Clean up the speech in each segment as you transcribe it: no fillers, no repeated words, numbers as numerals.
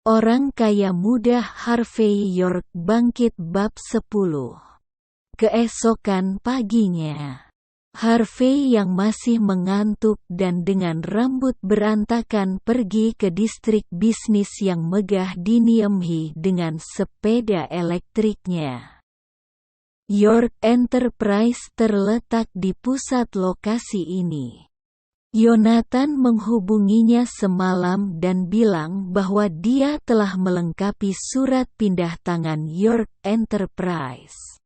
Orang kaya muda Harvey York bangkit bab 10. Keesokan paginya, Harvey yang masih mengantuk dan dengan rambut berantakan pergi ke distrik bisnis yang megah di Niamey dengan sepeda elektriknya. York Enterprise terletak di pusat lokasi ini. Yonatan menghubunginya semalam dan bilang bahwa dia telah melengkapi surat pindah tangan York Enterprise.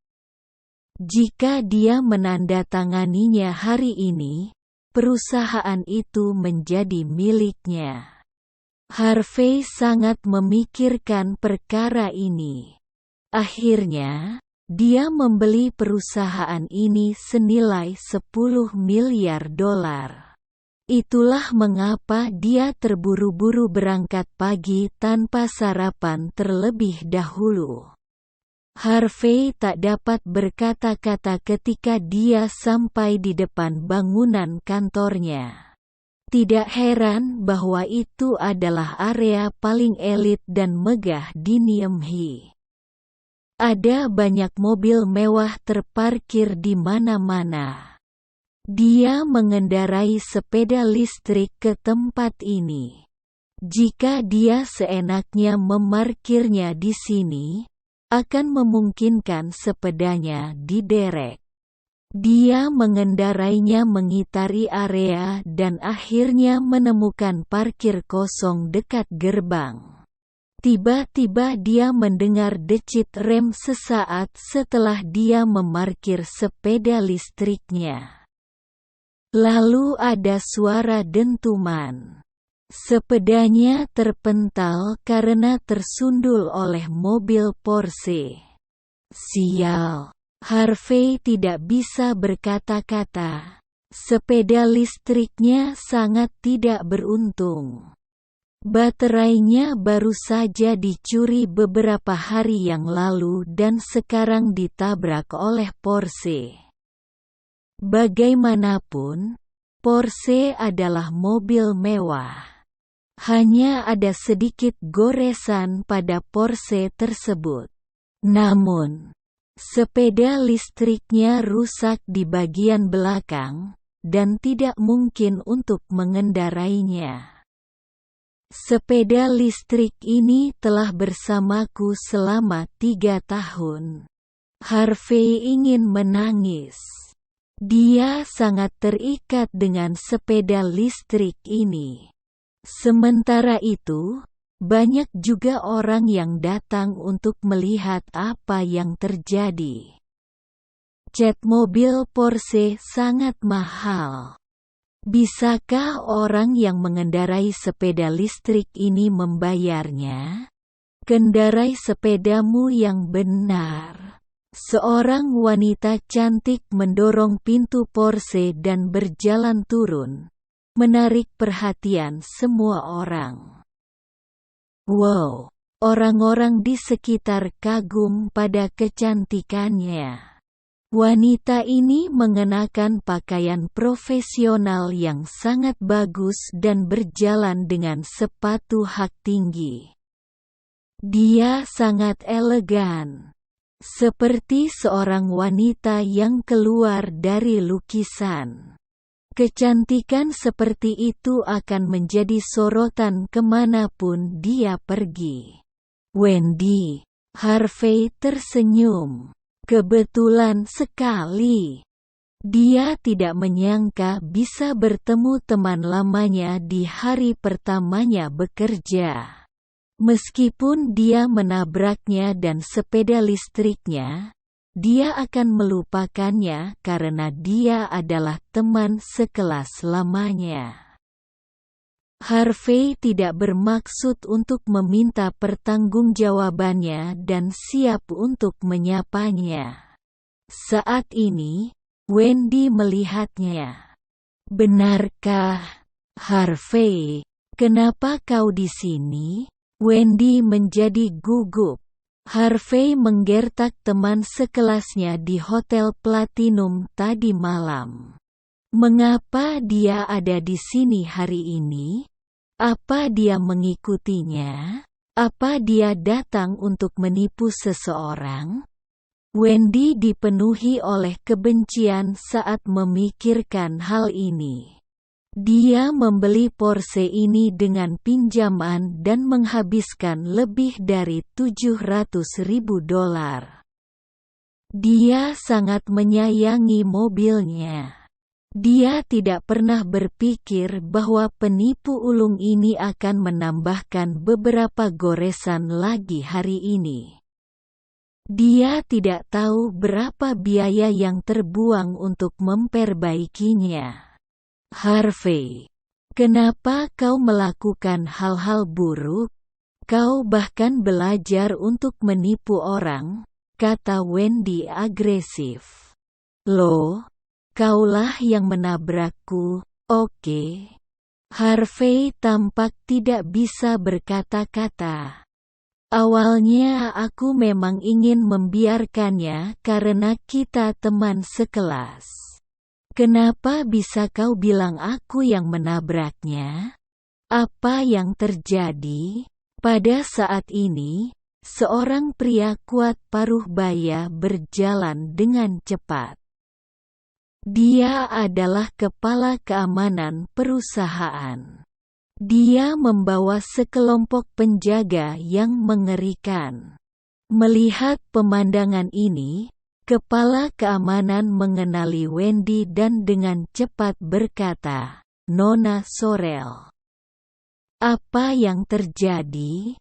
Jika dia menandatanganinya hari ini, perusahaan itu menjadi miliknya. Harvey sangat memikirkan perkara ini. Akhirnya, dia membeli perusahaan ini senilai $10 miliar. Itulah mengapa dia terburu-buru berangkat pagi tanpa sarapan terlebih dahulu. Harvey tak dapat berkata-kata ketika dia sampai di depan bangunan kantornya. Tidak heran bahwa itu adalah area paling elit dan megah di Niamey. Ada banyak mobil mewah terparkir di mana-mana. Dia mengendarai sepeda listrik ke tempat ini. Jika dia seenaknya memarkirnya di sini, akan memungkinkan sepedanya diderek. Dia mengendarainya mengitari area dan akhirnya menemukan parkir kosong dekat gerbang. Tiba-tiba dia mendengar decit rem sesaat setelah dia memarkir sepeda listriknya. Lalu ada suara dentuman. Sepedanya terpental karena tersundul oleh mobil Porsche. Sial, Harvey tidak bisa berkata-kata. Sepeda listriknya sangat tidak beruntung. Baterainya baru saja dicuri beberapa hari yang lalu dan sekarang ditabrak oleh Porsche. Bagaimanapun, Porsche adalah mobil mewah. Hanya ada sedikit goresan pada Porsche tersebut. Namun, sepeda listriknya rusak di bagian belakang, dan tidak mungkin untuk mengendarainya. Sepeda listrik ini telah bersamaku selama 3 tahun. Harvey ingin menangis. Dia sangat terikat dengan sepeda listrik ini. Sementara itu, banyak juga orang yang datang untuk melihat apa yang terjadi. Cat mobil Porsche sangat mahal. Bisakah orang yang mengendarai sepeda listrik ini membayarnya? Kendarai sepedamu yang benar. Seorang wanita cantik mendorong pintu Porsche dan berjalan turun, menarik perhatian semua orang. Wow, orang-orang di sekitar kagum pada kecantikannya. Wanita ini mengenakan pakaian profesional yang sangat bagus dan berjalan dengan sepatu hak tinggi. Dia sangat elegan. Seperti seorang wanita yang keluar dari lukisan. Kecantikan seperti itu akan menjadi sorotan kemanapun dia pergi. Wendy, Harvey tersenyum. Kebetulan sekali. Dia tidak menyangka bisa bertemu teman lamanya di hari pertamanya bekerja. Meskipun dia menabraknya dan sepeda listriknya, dia akan melupakannya karena dia adalah teman sekelas lamanya. Harvey tidak bermaksud untuk meminta pertanggungjawabannya dan siap untuk menyapanya. Saat ini, Wendy melihatnya. Benarkah, Harvey? Kenapa kau di sini? Wendy menjadi gugup. Harvey menggertak teman sekelasnya di Hotel Platinum tadi malam. Mengapa dia ada di sini hari ini? Apa dia mengikutinya? Apa dia datang untuk menipu seseorang? Wendy dipenuhi oleh kebencian saat memikirkan hal ini. Dia membeli Porsche ini dengan pinjaman dan menghabiskan lebih dari $700.000. Dia sangat menyayangi mobilnya. Dia tidak pernah berpikir bahwa penipu ulung ini akan menambahkan beberapa goresan lagi hari ini. Dia tidak tahu berapa biaya yang terbuang untuk memperbaikinya. Harvey, kenapa kau melakukan hal-hal buruk? Kau bahkan belajar untuk menipu orang, kata Wendy agresif. Loh, kaulah yang menabrakku, oke? Harvey tampak tidak bisa berkata-kata. Awalnya aku memang ingin membiarkannya karena kita teman sekelas. Kenapa bisa kau bilang aku yang menabraknya? Apa yang terjadi? Pada saat ini, seorang pria kuat paruh baya berjalan dengan cepat. Dia adalah kepala keamanan perusahaan. Dia membawa sekelompok penjaga yang mengerikan. Melihat pemandangan ini, kepala keamanan mengenali Wendy dan dengan cepat berkata, "Nona Sorel, apa yang terjadi?"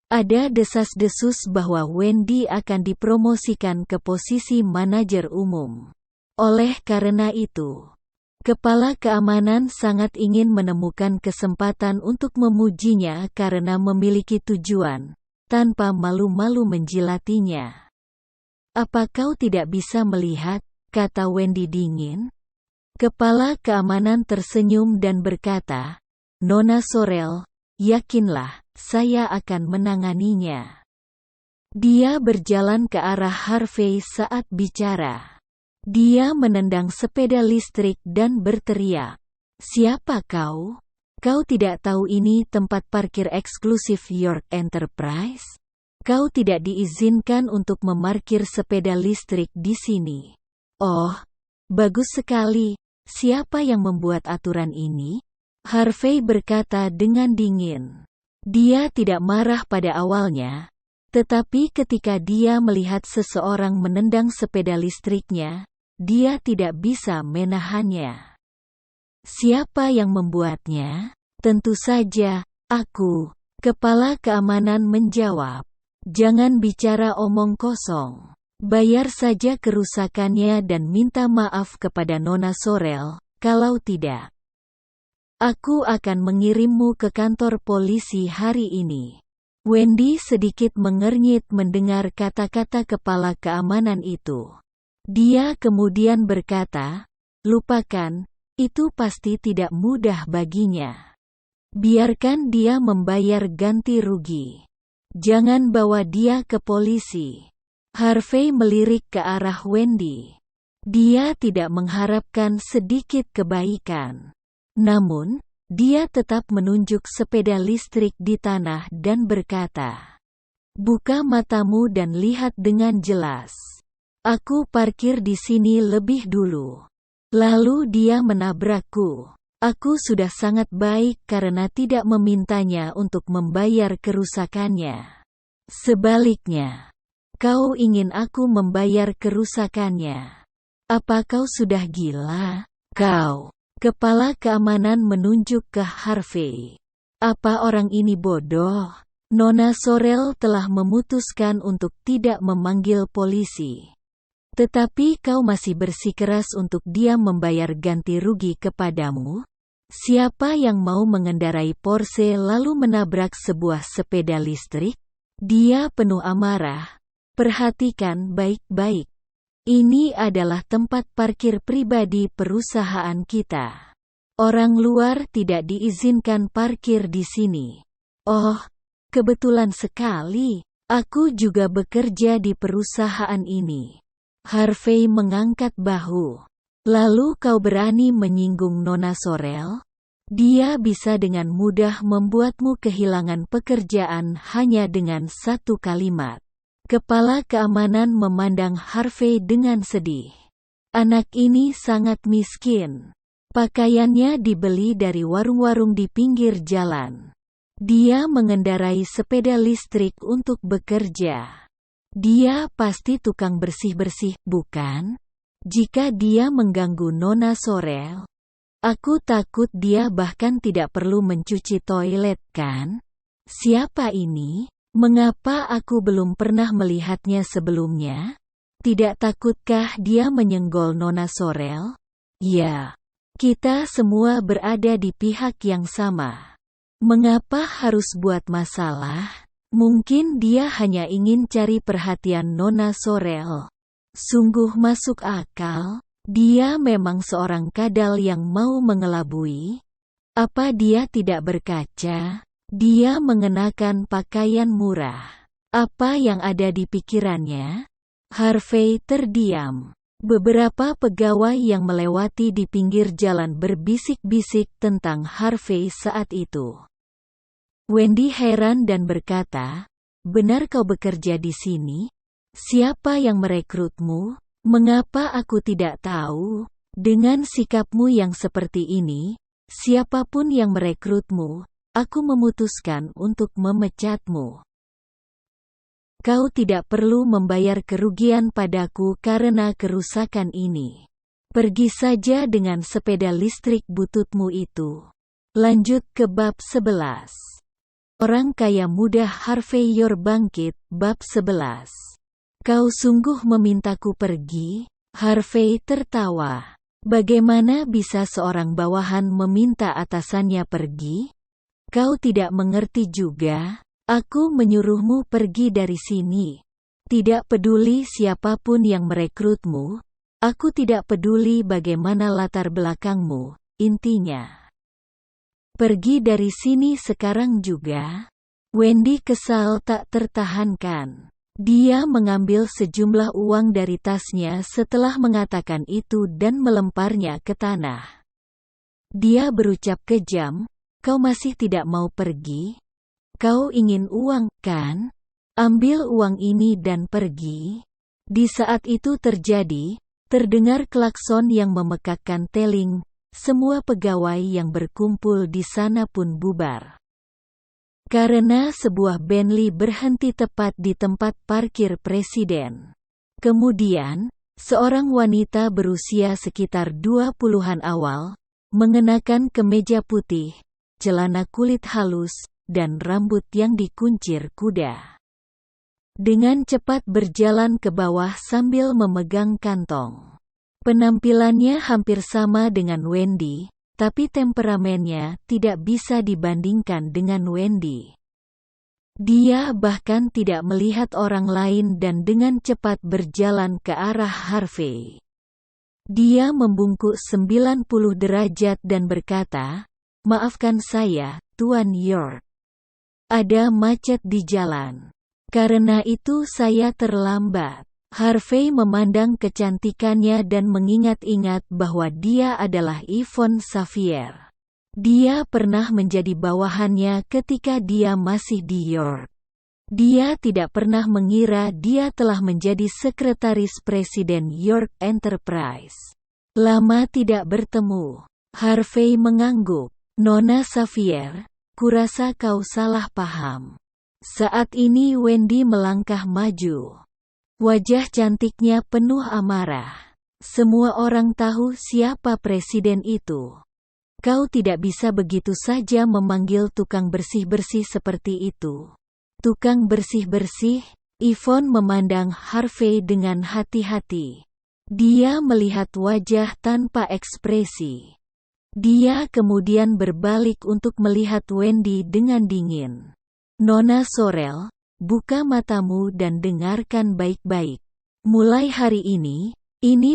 Ada desas-desus bahwa Wendy akan dipromosikan ke posisi manajer umum. Oleh karena itu, kepala keamanan sangat ingin menemukan kesempatan untuk memujinya karena memiliki tujuan, tanpa malu-malu menjilatinya. "Apa kau tidak bisa melihat?" kata Wendy dingin. Kepala keamanan tersenyum dan berkata, "Nona Sorel, yakinlah, saya akan menanganinya." Dia berjalan ke arah Harvey saat bicara. Dia menendang sepeda listrik dan berteriak, "Siapa kau? Kau tidak tahu ini tempat parkir eksklusif York Enterprise? Kau tidak diizinkan untuk memarkir sepeda listrik di sini." "Oh, bagus sekali. Siapa yang membuat aturan ini?" Harvey berkata dengan dingin. Dia tidak marah pada awalnya, tetapi ketika dia melihat seseorang menendang sepeda listriknya, dia tidak bisa menahannya. "Siapa yang membuatnya?" "Tentu saja, aku," kepala keamanan menjawab. "Jangan bicara omong kosong. Bayar saja kerusakannya dan minta maaf kepada Nona Sorel, kalau tidak, aku akan mengirimmu ke kantor polisi hari ini." Wendy sedikit mengernyit mendengar kata-kata kepala keamanan itu. Dia kemudian berkata, "Lupakan, itu pasti tidak mudah baginya. Biarkan dia membayar ganti rugi. Jangan bawa dia ke polisi." Harvey melirik ke arah Wendy. Dia tidak mengharapkan sedikit kebaikan. Namun, dia tetap menunjuk sepeda listrik di tanah dan berkata, "Buka matamu dan lihat dengan jelas. Aku parkir di sini lebih dulu. Lalu dia menabrakku. Aku sudah sangat baik karena tidak memintanya untuk membayar kerusakannya. Sebaliknya, kau ingin aku membayar kerusakannya. Apa kau sudah gila? Kau." Kepala keamanan menunjuk ke Harvey. "Apa orang ini bodoh? Nona Sorel telah memutuskan untuk tidak memanggil polisi. Tetapi kau masih bersikeras untuk dia membayar ganti rugi kepadamu? Siapa yang mau mengendarai Porsche lalu menabrak sebuah sepeda listrik?" Dia penuh amarah. "Perhatikan baik-baik. Ini adalah tempat parkir pribadi perusahaan kita. Orang luar tidak diizinkan parkir di sini." "Oh, kebetulan sekali. Aku juga bekerja di perusahaan ini." Harvey mengangkat bahu. "Lalu kau berani menyinggung Nona Sorel?" Dia bisa dengan mudah membuatmu kehilangan pekerjaan hanya dengan satu kalimat. Kepala keamanan memandang Harvey dengan sedih. Anak ini sangat miskin. Pakaiannya dibeli dari warung-warung di pinggir jalan. Dia mengendarai sepeda listrik untuk bekerja. Dia pasti tukang bersih-bersih, bukan? Jika dia mengganggu Nona Sorel, aku takut dia bahkan tidak perlu mencuci toilet, kan? Siapa ini? Mengapa aku belum pernah melihatnya sebelumnya? Tidak takutkah dia menyenggol Nona Sorel? Ya, kita semua berada di pihak yang sama. Mengapa harus buat masalah? Mungkin dia hanya ingin cari perhatian Nona Sorel. Sungguh masuk akal. Dia memang seorang kadal yang mau mengelabui. Apa dia tidak berkaca? Dia mengenakan pakaian murah. Apa yang ada di pikirannya? Harvey terdiam. Beberapa pegawai yang melewati di pinggir jalan berbisik-bisik tentang Harvey saat itu. Wendy heran dan berkata, "Benar kau bekerja di sini? Siapa yang merekrutmu? Mengapa aku tidak tahu? Dengan sikapmu yang seperti ini, siapapun yang merekrutmu, aku memutuskan untuk memecatmu. Kau tidak perlu membayar kerugian padaku karena kerusakan ini. Pergi saja dengan sepeda listrik bututmu itu." Lanjut ke bab 11. Orang kaya muda Harvey Yor bangkit, bab 11. Kau sungguh memintaku pergi? Harvey tertawa. Bagaimana bisa seorang bawahan meminta atasannya pergi? Kau tidak mengerti juga? Aku menyuruhmu pergi dari sini. Tidak peduli siapapun yang merekrutmu. Aku tidak peduli bagaimana latar belakangmu, intinya. Pergi dari sini sekarang juga. Wendy kesal tak tertahankan. Dia mengambil sejumlah uang dari tasnya setelah mengatakan itu dan melemparnya ke tanah. Dia berucap kejam, "Kau masih tidak mau pergi? Kau ingin uang, kan? Ambil uang ini dan pergi." Di saat itu terdengar klakson yang memekakkan teling. Semua pegawai yang berkumpul di sana pun bubar. Karena sebuah Bentley berhenti tepat di tempat parkir presiden. Kemudian, seorang wanita berusia sekitar 20-an awal, mengenakan kemeja putih, celana kulit halus, dan rambut yang dikuncir kuda. Dengan cepat berjalan ke bawah sambil memegang kantong. Penampilannya hampir sama dengan Wendy, tapi temperamennya tidak bisa dibandingkan dengan Wendy. Dia bahkan tidak melihat orang lain dan dengan cepat berjalan ke arah Harvey. Dia membungkuk 90 derajat dan berkata, "Maafkan saya, Tuan York. Ada macet di jalan. Karena itu saya terlambat." Harvey memandang kecantikannya dan mengingat-ingat bahwa dia adalah Yvonne Xavier. Dia pernah menjadi bawahannya ketika dia masih di York. Dia tidak pernah mengira dia telah menjadi sekretaris presiden York Enterprise. Lama tidak bertemu. Harvey mengangguk. "Nona Xavier, kurasa kau salah paham." Saat ini Wendy melangkah maju. Wajah cantiknya penuh amarah. "Semua orang tahu siapa presiden itu. Kau tidak bisa begitu saja memanggil tukang bersih-bersih seperti itu." "Tukang bersih-bersih?" Yvonne memandang Harvey dengan hati-hati. Dia melihat wajah tanpa ekspresi. Dia kemudian berbalik untuk melihat Wendy dengan dingin. "Nona Sorel, buka matamu dan dengarkan baik-baik. Mulai hari ini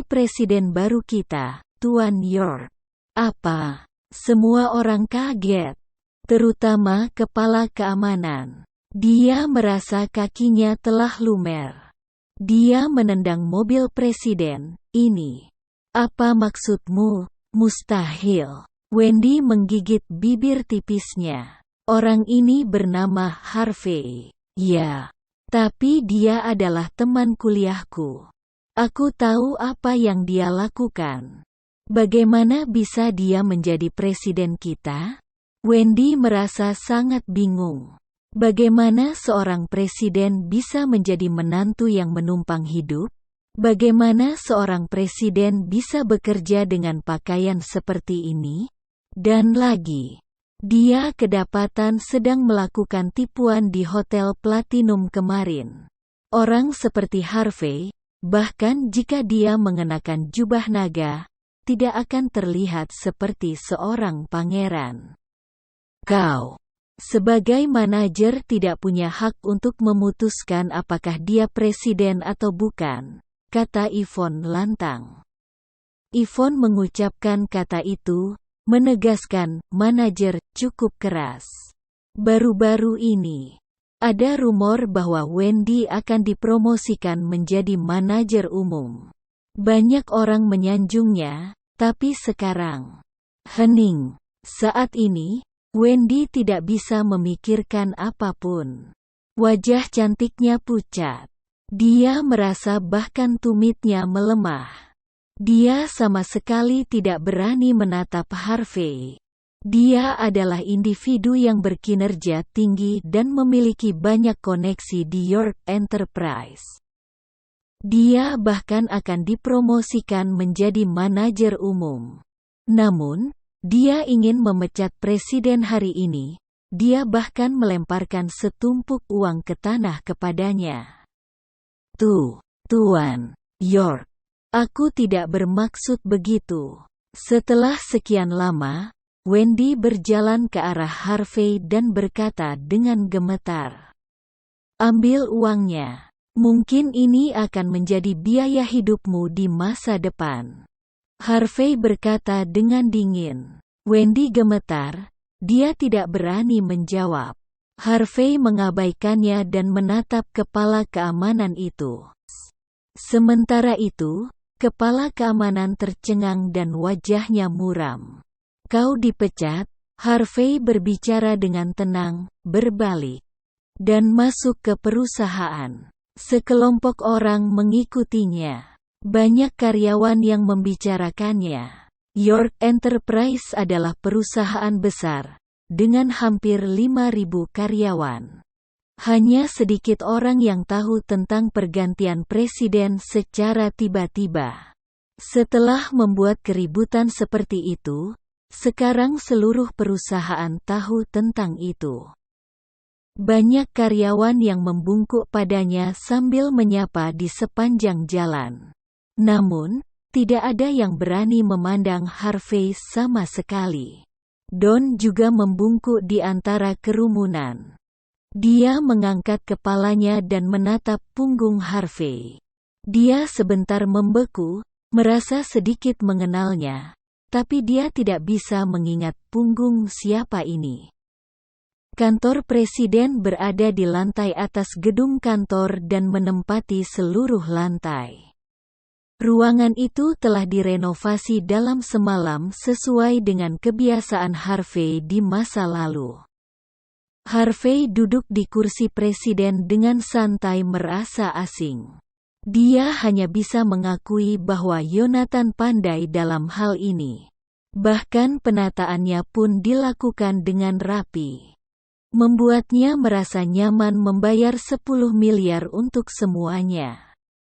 presiden baru kita, Tuan York." "Apa?" Semua orang kaget. Terutama kepala keamanan. Dia merasa kakinya telah lumer. Dia menendang mobil presiden. "Ini. Apa maksudmu? Mustahil. Wendy menggigit bibir tipisnya. Orang ini bernama Harvey. Ya, tapi dia adalah teman kuliahku. Aku tahu apa yang dia lakukan. Bagaimana bisa dia menjadi presiden kita? Wendy merasa sangat bingung. Bagaimana seorang presiden bisa menjadi menantu yang menumpang hidup? Bagaimana seorang presiden bisa bekerja dengan pakaian seperti ini? Dan lagi, dia kedapatan sedang melakukan tipuan di Hotel Platinum kemarin. Orang seperti Harvey, bahkan jika dia mengenakan jubah naga, tidak akan terlihat seperti seorang pangeran. Kau, sebagai manajer, tidak punya hak untuk memutuskan apakah dia presiden atau bukan, kata Yvonne lantang. Yvonne mengucapkan kata itu, menegaskan manajer cukup keras. Baru-baru ini, ada rumor bahwa Wendy akan dipromosikan menjadi manajer umum. Banyak orang menyanjungnya, tapi sekarang, hening. Saat ini, Wendy tidak bisa memikirkan apapun. Wajah cantiknya pucat. Dia merasa bahkan tumitnya melemah. Dia sama sekali tidak berani menatap Harvey. Dia adalah individu yang berkinerja tinggi dan memiliki banyak koneksi di York Enterprise. Dia bahkan akan dipromosikan menjadi manajer umum. Namun, dia ingin memecat presiden hari ini. Dia bahkan melemparkan setumpuk uang ke tanah kepadanya. Tuan York. Aku tidak bermaksud begitu. Setelah sekian lama, Wendy berjalan ke arah Harvey dan berkata dengan gemetar, "Ambil uangnya. Mungkin ini akan menjadi biaya hidupmu di masa depan." Harvey berkata dengan dingin. Wendy gemetar. Dia tidak berani menjawab. Harvey mengabaikannya dan menatap kepala keamanan itu. Sementara itu, kepala keamanan tercengang dan wajahnya muram. "Kau dipecat," Harvey berbicara dengan tenang, berbalik, dan masuk ke perusahaan. Sekelompok orang mengikutinya. Banyak karyawan yang membicarakannya. York Enterprise adalah perusahaan besar, dengan hampir 5.000 karyawan. Hanya sedikit orang yang tahu tentang pergantian presiden secara tiba-tiba. Setelah membuat keributan seperti itu, sekarang seluruh perusahaan tahu tentang itu. Banyak karyawan yang membungkuk padanya sambil menyapa di sepanjang jalan. Namun, tidak ada yang berani memandang Harvey sama sekali. Don juga membungkuk di antara kerumunan. Dia mengangkat kepalanya dan menatap punggung Harvey. Dia sebentar membeku, merasa sedikit mengenalnya, tapi dia tidak bisa mengingat punggung siapa ini. Kantor presiden berada di lantai atas gedung kantor dan menempati seluruh lantai. Ruangan itu telah direnovasi dalam semalam sesuai dengan kebiasaan Harvey di masa lalu. Harvey duduk di kursi presiden dengan santai merasa asing. Dia hanya bisa mengakui bahwa Yonatan pandai dalam hal ini. Bahkan penataannya pun dilakukan dengan rapi. Membuatnya merasa nyaman membayar 10 miliar untuk semuanya.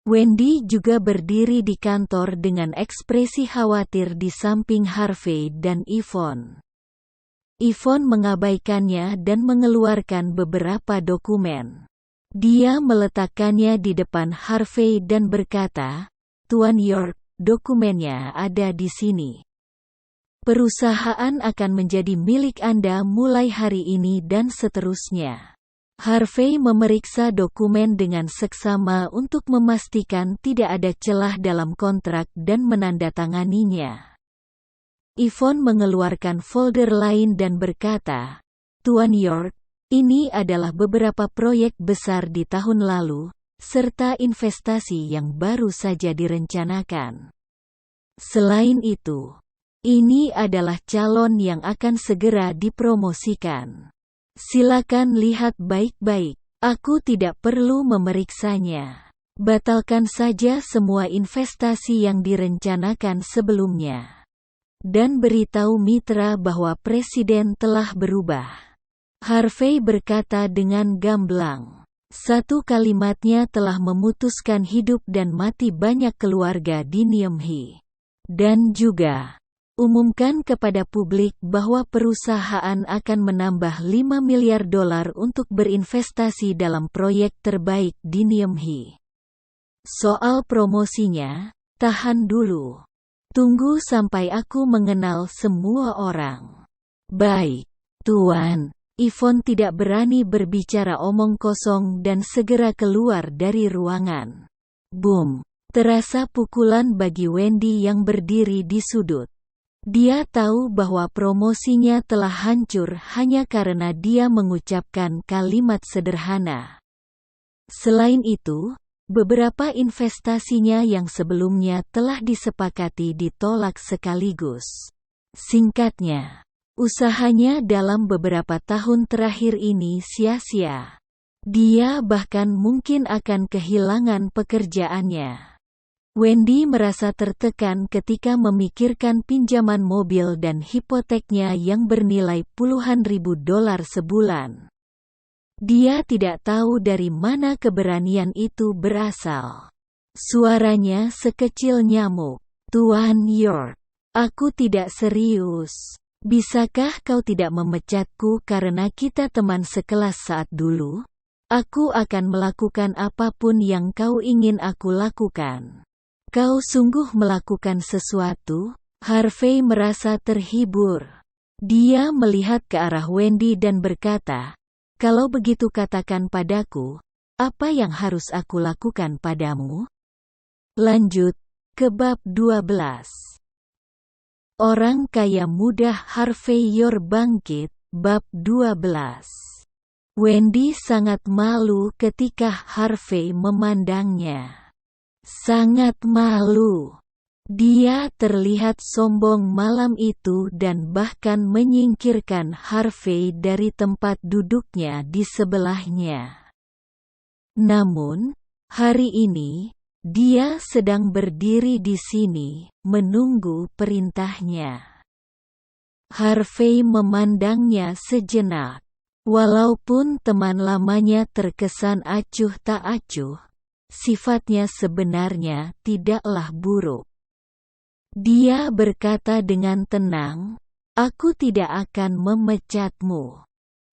Wendy juga berdiri di kantor dengan ekspresi khawatir di samping Harvey dan Yvonne. Yvonne mengabaikannya dan mengeluarkan beberapa dokumen. Dia meletakkannya di depan Harvey dan berkata, "Tuan York, dokumennya ada di sini. Perusahaan akan menjadi milik Anda mulai hari ini dan seterusnya." Harvey memeriksa dokumen dengan seksama untuk memastikan tidak ada celah dalam kontrak dan menandatanganinya. Yvonne mengeluarkan folder lain dan berkata, "Tuan York, ini adalah beberapa proyek besar di tahun lalu, serta investasi yang baru saja direncanakan. Selain itu, Ini adalah calon yang akan segera dipromosikan. Silakan lihat baik-baik. Aku tidak perlu memeriksanya. Batalkan saja semua investasi yang direncanakan sebelumnya. Dan beritahu mitra bahwa presiden telah berubah. Harvey berkata dengan gamblang. Satu kalimatnya telah memutuskan hidup dan mati banyak keluarga di Niamey. Dan juga umumkan kepada publik bahwa perusahaan akan menambah $5 miliar untuk berinvestasi dalam proyek terbaik di Niamey. Soal promosinya, tahan dulu. Tunggu sampai aku mengenal semua orang. Baik, Tuan. Yvonne tidak berani berbicara omong kosong dan segera keluar dari ruangan. Boom! Terasa pukulan bagi Wendy yang berdiri di sudut. Dia tahu bahwa promosinya telah hancur hanya karena dia mengucapkan kalimat sederhana. Selain itu, beberapa investasinya yang sebelumnya telah disepakati ditolak sekaligus. Singkatnya, usahanya dalam beberapa tahun terakhir ini sia-sia. Dia bahkan mungkin akan kehilangan pekerjaannya. Wendy merasa tertekan ketika memikirkan pinjaman mobil dan hipoteknya yang bernilai puluhan ribu dolar sebulan. Dia tidak tahu dari mana keberanian itu berasal. Suaranya sekecil nyamuk. Tuan York, aku tidak serius. Bisakah kau tidak memecatku karena kita teman sekelas saat dulu? Aku akan melakukan apapun yang kau ingin aku lakukan. Kau sungguh melakukan sesuatu? Harvey merasa terhibur. Dia melihat ke arah Wendy dan berkata, kalau begitu katakan padaku, apa yang harus aku lakukan padamu? Lanjut ke bab 12. Orang kaya muda Harvey York bangkit, bab 12. Wendy sangat malu ketika Harvey memandangnya. Sangat malu. Dia terlihat sombong malam itu dan bahkan menyingkirkan Harvey dari tempat duduknya di sebelahnya. Namun, hari ini, dia sedang berdiri di sini, menunggu perintahnya. Harvey memandangnya sejenak. Walaupun teman lamanya terkesan acuh tak acuh, sifatnya sebenarnya tidaklah buruk. Dia berkata dengan tenang, aku tidak akan memecatmu.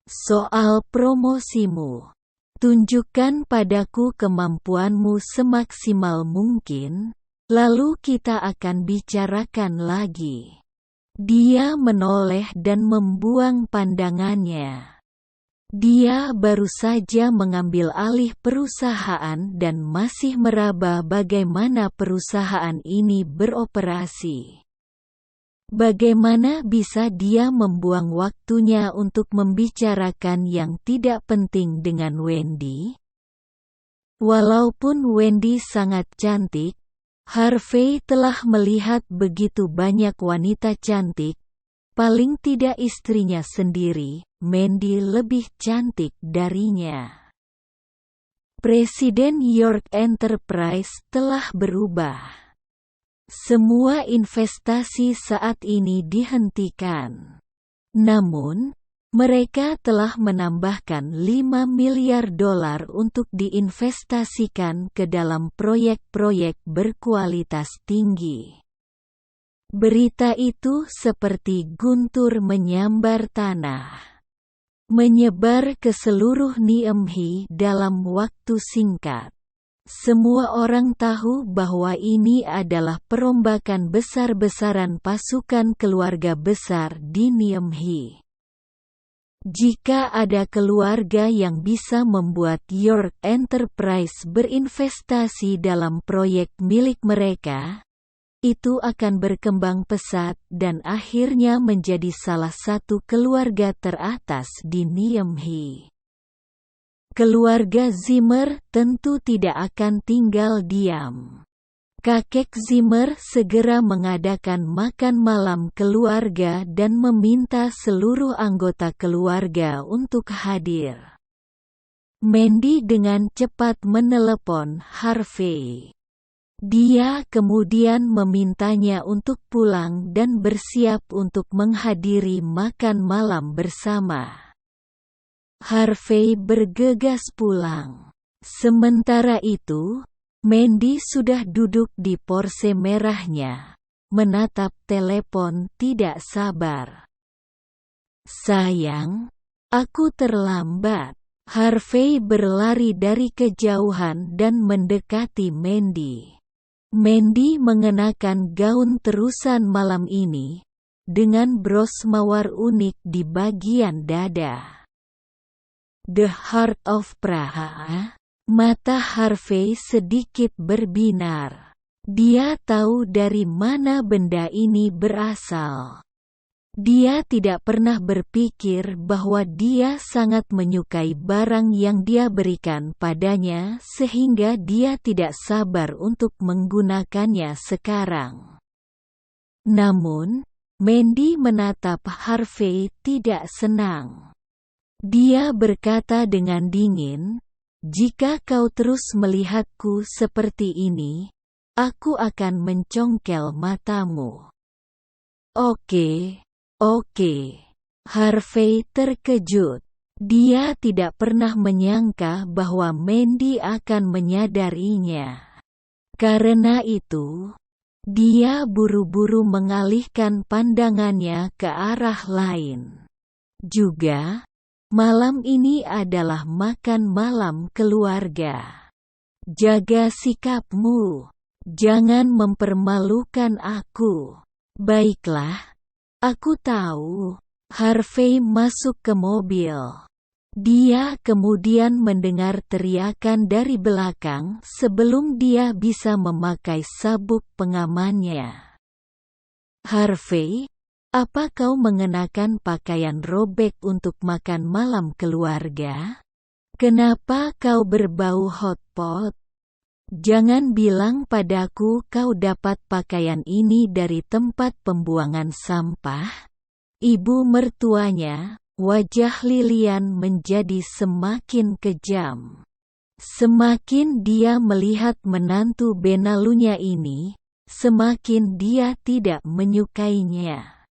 Soal promosimu, tunjukkan padaku kemampuanmu semaksimal mungkin, lalu kita akan bicarakan lagi. Dia menoleh dan membuang pandangannya. Dia baru saja mengambil alih perusahaan dan masih meraba bagaimana perusahaan ini beroperasi. Bagaimana bisa dia membuang waktunya untuk membicarakan yang tidak penting dengan Wendy? Walaupun Wendy sangat cantik, Harvey telah melihat begitu banyak wanita cantik. Paling tidak istrinya sendiri, Mandy, lebih cantik darinya. Presiden York Enterprise telah berubah. Semua investasi saat ini dihentikan. Namun, mereka telah menambahkan $5 miliar untuk diinvestasikan ke dalam proyek-proyek berkualitas tinggi. Berita itu seperti guntur menyambar tanah. Menyebar ke seluruh Niamey dalam waktu singkat. Semua orang tahu bahwa ini adalah perombakan besar-besaran pasukan keluarga besar di Niamey. Jika ada keluarga yang bisa membuat York Enterprise berinvestasi dalam proyek milik mereka, itu akan berkembang pesat dan akhirnya menjadi salah satu keluarga teratas di Niamey. Keluarga Zimmer tentu tidak akan tinggal diam. Kakek Zimmer segera mengadakan makan malam keluarga dan meminta seluruh anggota keluarga untuk hadir. Mandy dengan cepat menelepon Harvey. Dia kemudian memintanya untuk pulang dan bersiap untuk menghadiri makan malam bersama. Harvey bergegas pulang. Sementara itu, Mandy sudah duduk di porse merahnya, menatap telepon tidak sabar. "Sayang, aku terlambat." Harvey berlari dari kejauhan dan mendekati Mandy. Mandy mengenakan gaun terusan malam ini, dengan bros mawar unik di bagian dada. "The Heart of Praha?" Mata Harvey sedikit berbinar. Dia tahu dari mana benda ini berasal. Dia tidak pernah berpikir bahwa dia sangat menyukai barang yang dia berikan padanya sehingga dia tidak sabar untuk menggunakannya sekarang. Namun, Mandy menatap Harvey tidak senang. Dia berkata dengan dingin, "Jika kau terus melihatku seperti ini, aku akan mencongkel matamu." Oke. Harvey terkejut. Dia tidak pernah menyangka bahwa Mandy akan menyadarinya. Karena itu, dia buru-buru mengalihkan pandangannya ke arah lain. Juga, malam ini adalah makan malam keluarga. Jaga sikapmu. Jangan mempermalukan aku. Baiklah, aku tahu. Harvey masuk ke mobil. Dia kemudian mendengar teriakan dari belakang sebelum dia bisa memakai sabuk pengamannya. "Harvey, apa kau mengenakan pakaian robek untuk makan malam keluarga? Kenapa kau berbau hotpot? Jangan bilang padaku kau dapat pakaian ini dari tempat pembuangan sampah." Ibu mertuanya, wajah Lilian menjadi semakin kejam. Semakin dia melihat menantu benalunya ini, semakin dia tidak menyukainya.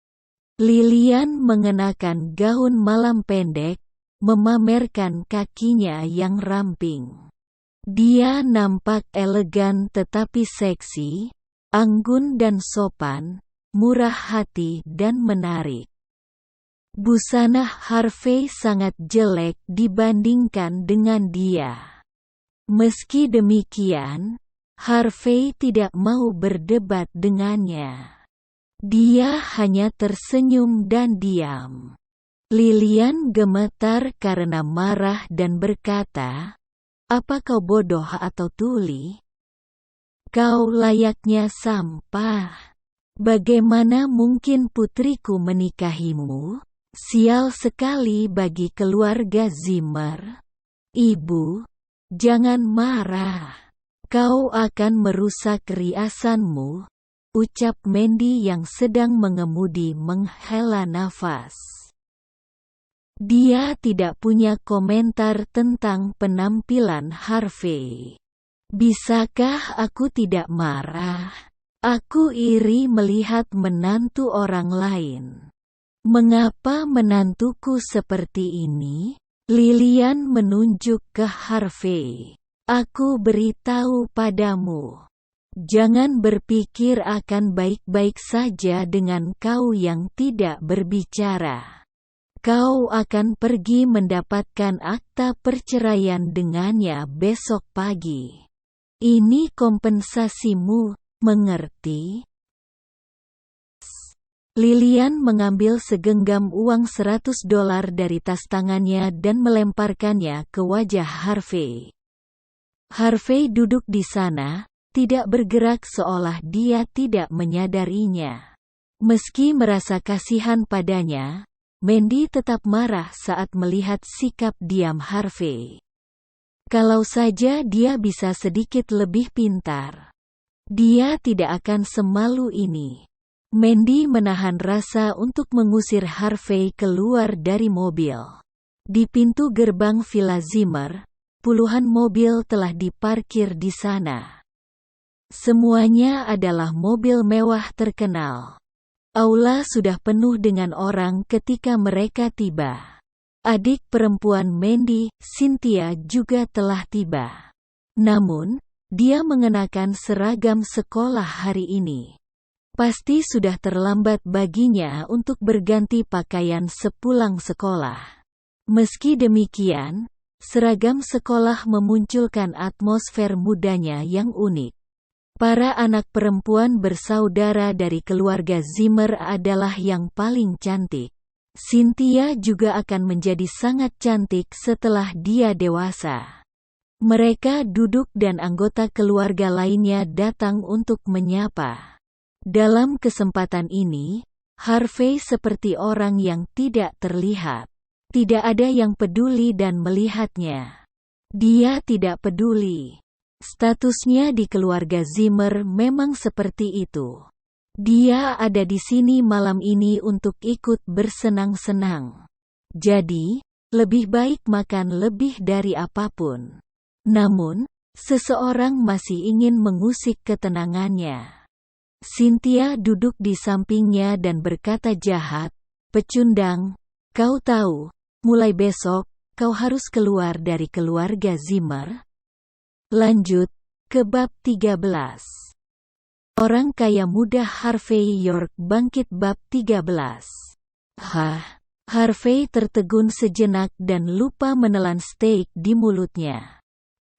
Lilian mengenakan gaun malam pendek, memamerkan kakinya yang ramping. Dia nampak elegan tetapi seksi, anggun dan sopan, murah hati dan menarik. Busana Harvey sangat jelek dibandingkan dengan dia. Meski demikian, Harvey tidak mau berdebat dengannya. Dia hanya tersenyum dan diam. Lilian gemetar karena marah dan berkata, "Apa kau bodoh atau tuli? Kau layaknya sampah. Bagaimana mungkin putriku menikahimu? Sial sekali bagi keluarga Zimmer." "Ibu, jangan marah. Kau akan merusak riasanmu," ucap Mandy yang sedang mengemudi menghela nafas. Dia tidak punya komentar tentang penampilan Harvey. "Bisakah aku tidak marah? Aku iri melihat menantu orang lain. Mengapa menantuku seperti ini?" Lilian menunjuk ke Harvey. "Aku beritahu padamu. Jangan berpikir akan baik-baik saja dengan kau yang tidak berbicara. Kau akan pergi mendapatkan akta perceraian dengannya besok pagi. Ini kompensasimu, mengerti?" Lilian mengambil segenggam uang $100 dari tas tangannya dan melemparkannya ke wajah Harvey. Harvey duduk di sana, tidak bergerak seolah dia tidak menyadarinya. Meski merasa kasihan padanya, Mandy tetap marah saat melihat sikap diam Harvey. Kalau saja dia bisa sedikit lebih pintar. Dia tidak akan semalu ini. Mandy menahan rasa untuk mengusir Harvey keluar dari mobil. Di pintu gerbang Villa Zimmer, puluhan mobil telah diparkir di sana. Semuanya adalah mobil mewah terkenal. Aula sudah penuh dengan orang ketika mereka tiba. Adik perempuan Mandy, Cynthia, juga telah tiba. Namun, dia mengenakan seragam sekolah hari ini. Pasti sudah terlambat baginya untuk berganti pakaian sepulang sekolah. Meski demikian, seragam sekolah memunculkan atmosfer mudanya yang unik. Para anak perempuan bersaudara dari keluarga Zimmer adalah yang paling cantik. Cynthia juga akan menjadi sangat cantik setelah dia dewasa. Mereka duduk dan anggota keluarga lainnya datang untuk menyapa. Dalam kesempatan ini, Harvey seperti orang yang tidak terlihat. Tidak ada yang peduli dan melihatnya. Dia tidak peduli. Statusnya di keluarga Zimmer memang seperti itu. Dia ada di sini malam ini untuk ikut bersenang-senang. Jadi, lebih baik makan lebih dari apapun. Namun, seseorang masih ingin mengusik ketenangannya. Cynthia duduk di sampingnya dan berkata jahat, "Pecundang, kau tahu, mulai besok, kau harus keluar dari keluarga Zimmer." Lanjut ke bab 13. Orang kaya muda Harvey York bangkit bab 13. Harvey tertegun sejenak dan lupa menelan steak di mulutnya.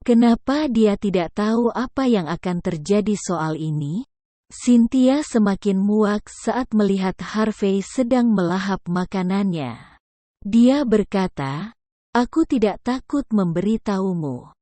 Kenapa dia tidak tahu apa yang akan terjadi soal ini? Cynthia semakin muak saat melihat Harvey sedang melahap makanannya. Dia berkata, "Aku tidak takut memberitahumu.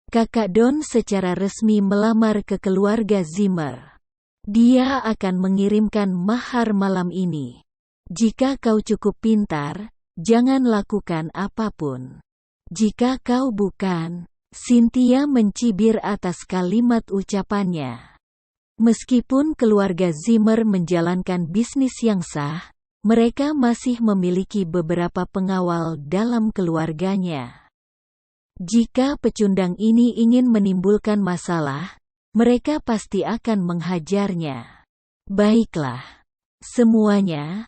Kakak Don secara resmi melamar ke keluarga Zimmer. Dia akan mengirimkan mahar malam ini. Jika kau cukup pintar, jangan lakukan apapun. Jika kau bukan..." Cynthia mencibir atas kalimat ucapannya. Meskipun keluarga Zimmer menjalankan bisnis yang sah, mereka masih memiliki beberapa pengawal dalam keluarganya. Jika pecundang ini ingin menimbulkan masalah, mereka pasti akan menghajarnya. Baiklah. Semuanya,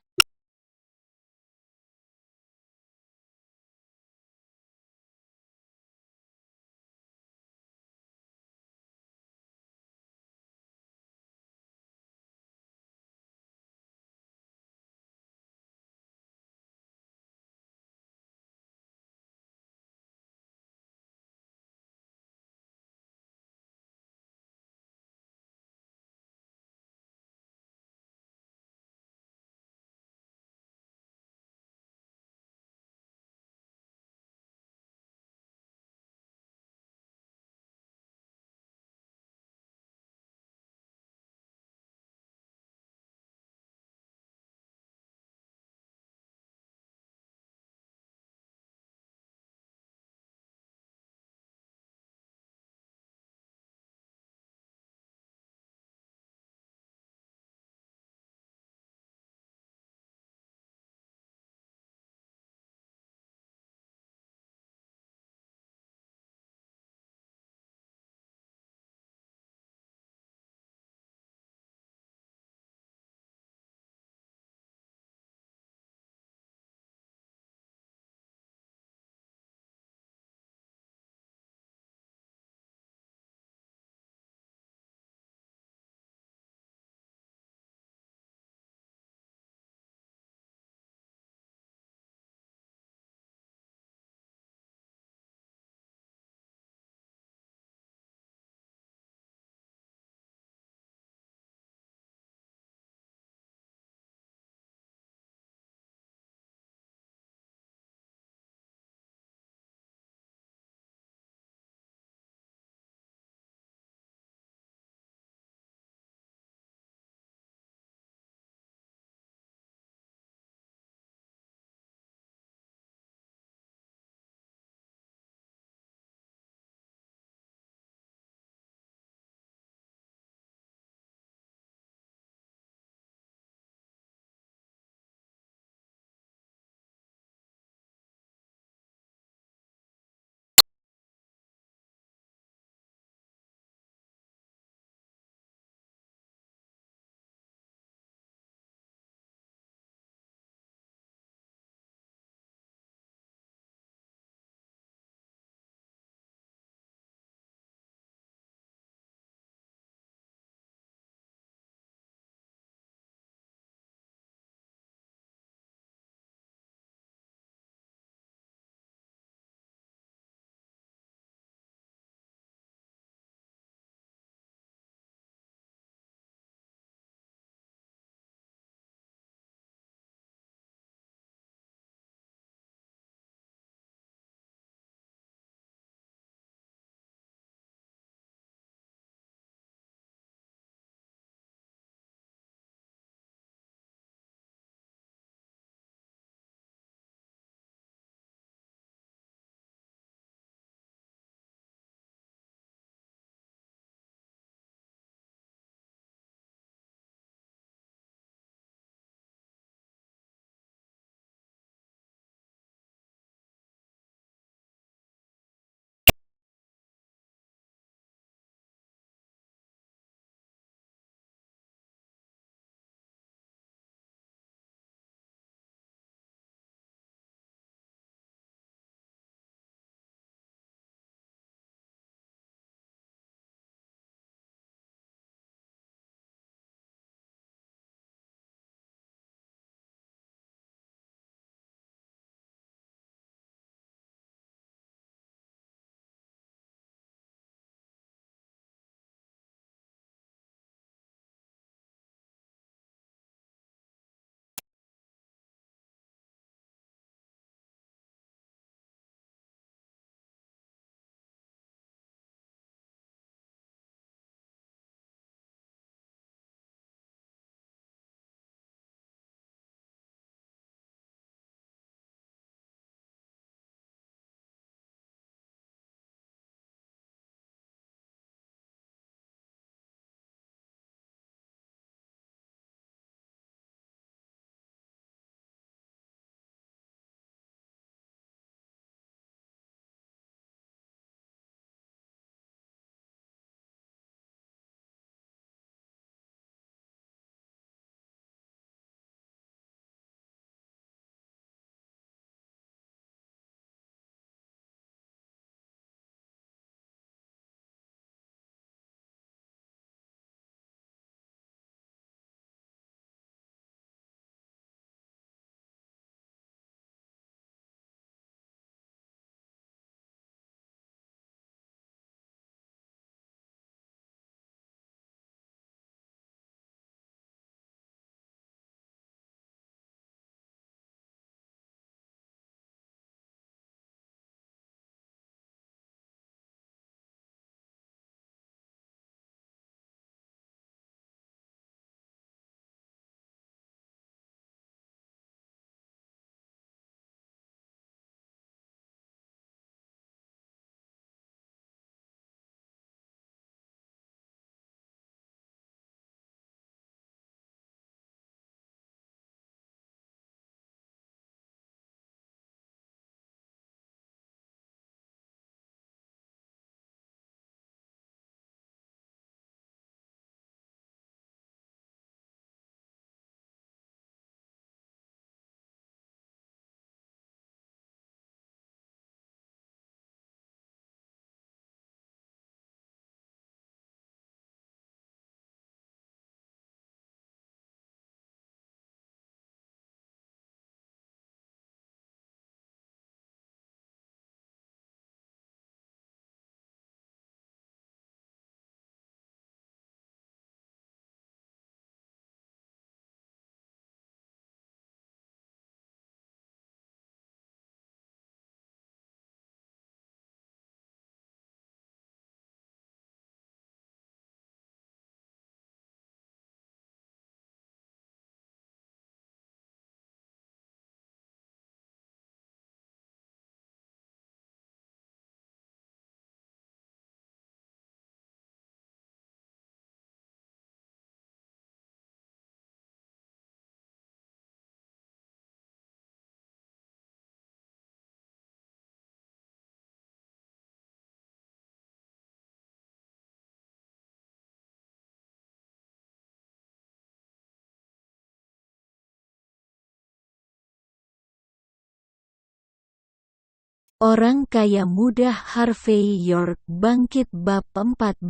Orang kaya muda Harvey York bangkit bab 14.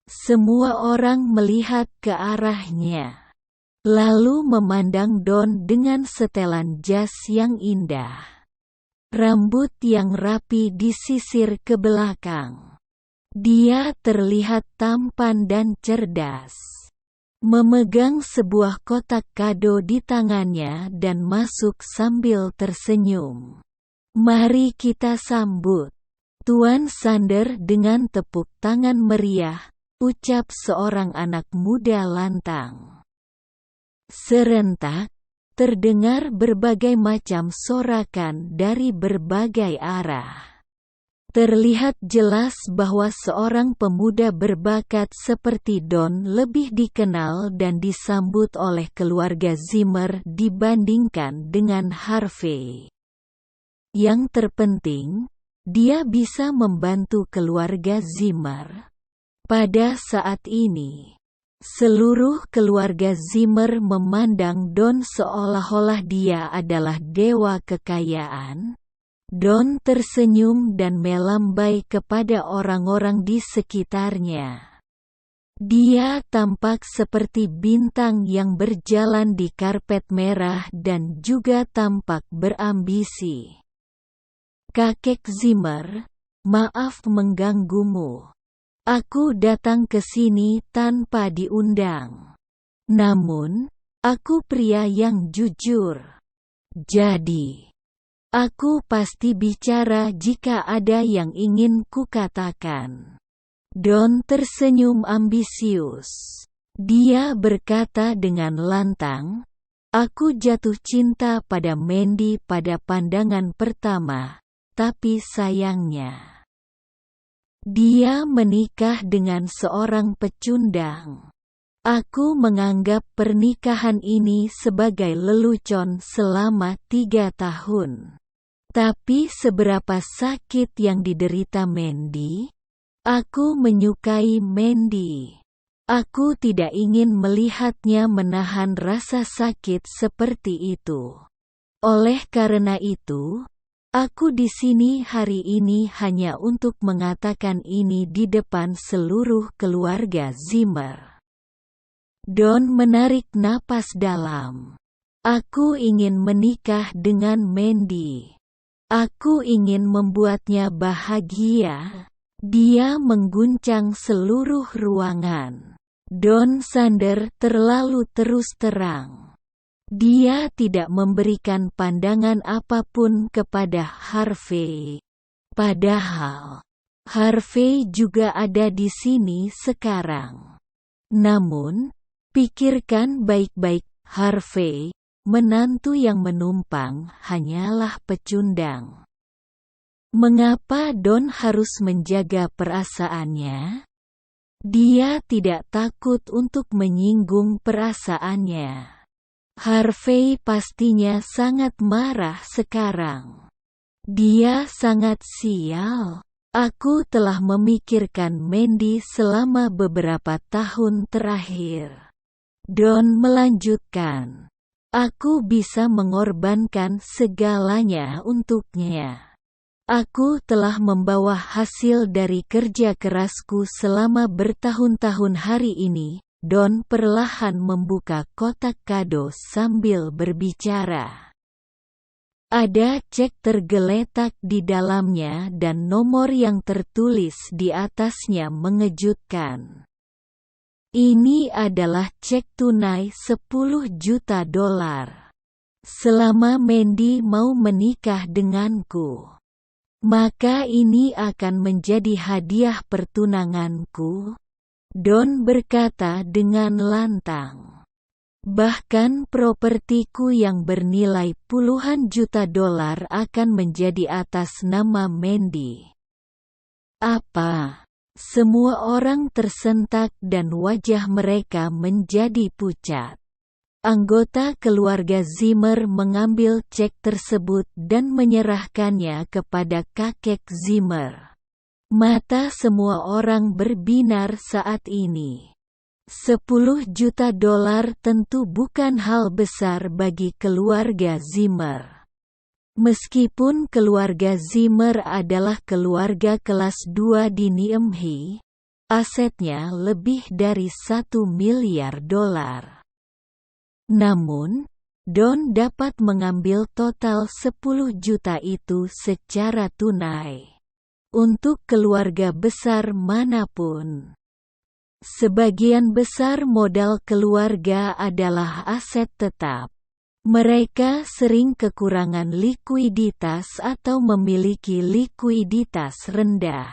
Semua orang melihat ke arahnya, lalu memandang Don dengan setelan jas yang indah. Rambut yang rapi disisir ke belakang. Dia terlihat tampan dan cerdas. Memegang sebuah kotak kado di tangannya dan masuk sambil tersenyum. "Mari kita sambut Tuan Sander dengan tepuk tangan meriah," ucap seorang anak muda lantang. Serentak, terdengar berbagai macam sorakan dari berbagai arah. Terlihat jelas bahwa seorang pemuda berbakat seperti Don lebih dikenal dan disambut oleh keluarga Zimmer dibandingkan dengan Harvey. Yang terpenting, dia bisa membantu keluarga Zimmer. Pada saat ini, seluruh keluarga Zimmer memandang Don seolah-olah dia adalah dewa kekayaan. Don tersenyum dan melambai kepada orang-orang di sekitarnya. Dia tampak seperti bintang yang berjalan di karpet merah dan juga tampak berambisi. "Kakek Zimmer, maaf mengganggumu. Aku datang ke sini tanpa diundang. Namun, aku pria yang jujur. Jadi, aku pasti bicara jika ada yang ingin kukatakan." Don tersenyum ambisius. Dia berkata dengan lantang, "Aku jatuh cinta pada Mandy pada pandangan pertama, tapi sayangnya dia menikah dengan seorang pecundang. Aku menganggap pernikahan ini sebagai lelucon selama 3 tahun. Tapi seberapa sakit yang diderita Mandy? Aku menyukai Mandy. Aku tidak ingin melihatnya menahan rasa sakit seperti itu. Oleh karena itu, aku di sini hari ini hanya untuk mengatakan ini di depan seluruh keluarga Zimmer." Don menarik napas dalam. "Aku ingin menikah dengan Mandy. Aku ingin membuatnya bahagia." Dia mengguncang seluruh ruangan. Don Sander terlalu terus terang. Dia tidak memberikan pandangan apapun kepada Harvey. Padahal, Harvey juga ada di sini sekarang. Namun, pikirkan baik-baik, Harvey, menantu yang menumpang hanyalah pecundang. Mengapa Don harus menjaga perasaannya? Dia tidak takut untuk menyinggung perasaannya. Harvey pastinya sangat marah sekarang. Dia sangat sial. Aku telah memikirkan Mandy selama beberapa tahun terakhir. Don melanjutkan. Aku bisa mengorbankan segalanya untuknya. Aku telah membawa hasil dari kerja kerasku selama bertahun-tahun hari ini. Don perlahan membuka kotak kado sambil berbicara. Ada cek tergeletak di dalamnya dan nomor yang tertulis di atasnya mengejutkan. Ini adalah cek tunai $10 juta. Selama Mandy mau menikah denganku, maka ini akan menjadi hadiah pertunanganku. Don berkata dengan lantang. Bahkan propertiku yang bernilai puluhan juta dolar akan menjadi atas nama Mandy. Apa? Semua orang tersentak dan wajah mereka menjadi pucat. Anggota keluarga Zimmer mengambil cek tersebut dan menyerahkannya kepada kakek Zimmer. Mata semua orang berbinar saat ini. $10 juta tentu bukan hal besar bagi keluarga Zimmer. Meskipun keluarga Zimmer adalah keluarga kelas 2 di Niemhey, asetnya lebih dari $1 miliar. Namun, Don dapat mengambil total 10 juta itu secara tunai untuk keluarga besar manapun. Sebagian besar modal keluarga adalah aset tetap. Mereka sering kekurangan likuiditas atau memiliki likuiditas rendah.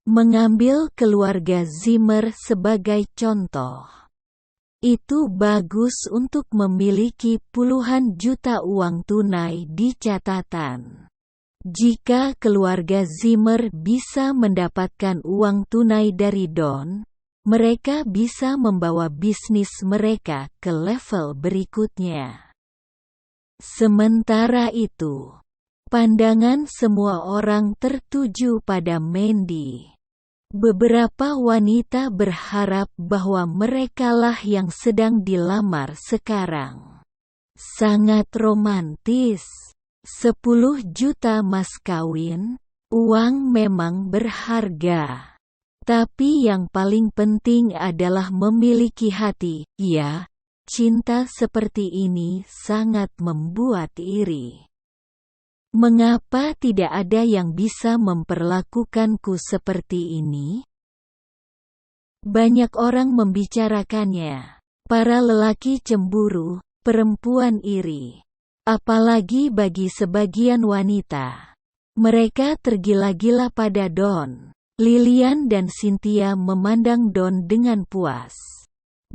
Mengambil keluarga Zimmer sebagai contoh, itu bagus untuk memiliki puluhan juta uang tunai di catatan. Jika keluarga Zimmer bisa mendapatkan uang tunai dari Don, mereka bisa membawa bisnis mereka ke level berikutnya. Sementara itu, pandangan semua orang tertuju pada Mandy. Beberapa wanita berharap bahwa merekalah yang sedang dilamar sekarang. Sangat romantis. 10 juta mas kawin, uang memang berharga. Tapi yang paling penting adalah memiliki hati. Ya, cinta seperti ini sangat membuat iri. Mengapa tidak ada yang bisa memperlakukanku seperti ini? Banyak orang membicarakannya. Para lelaki cemburu, perempuan iri. Apalagi bagi sebagian wanita. Mereka tergila-gila pada Don. Lilian dan Cynthia memandang Don dengan puas.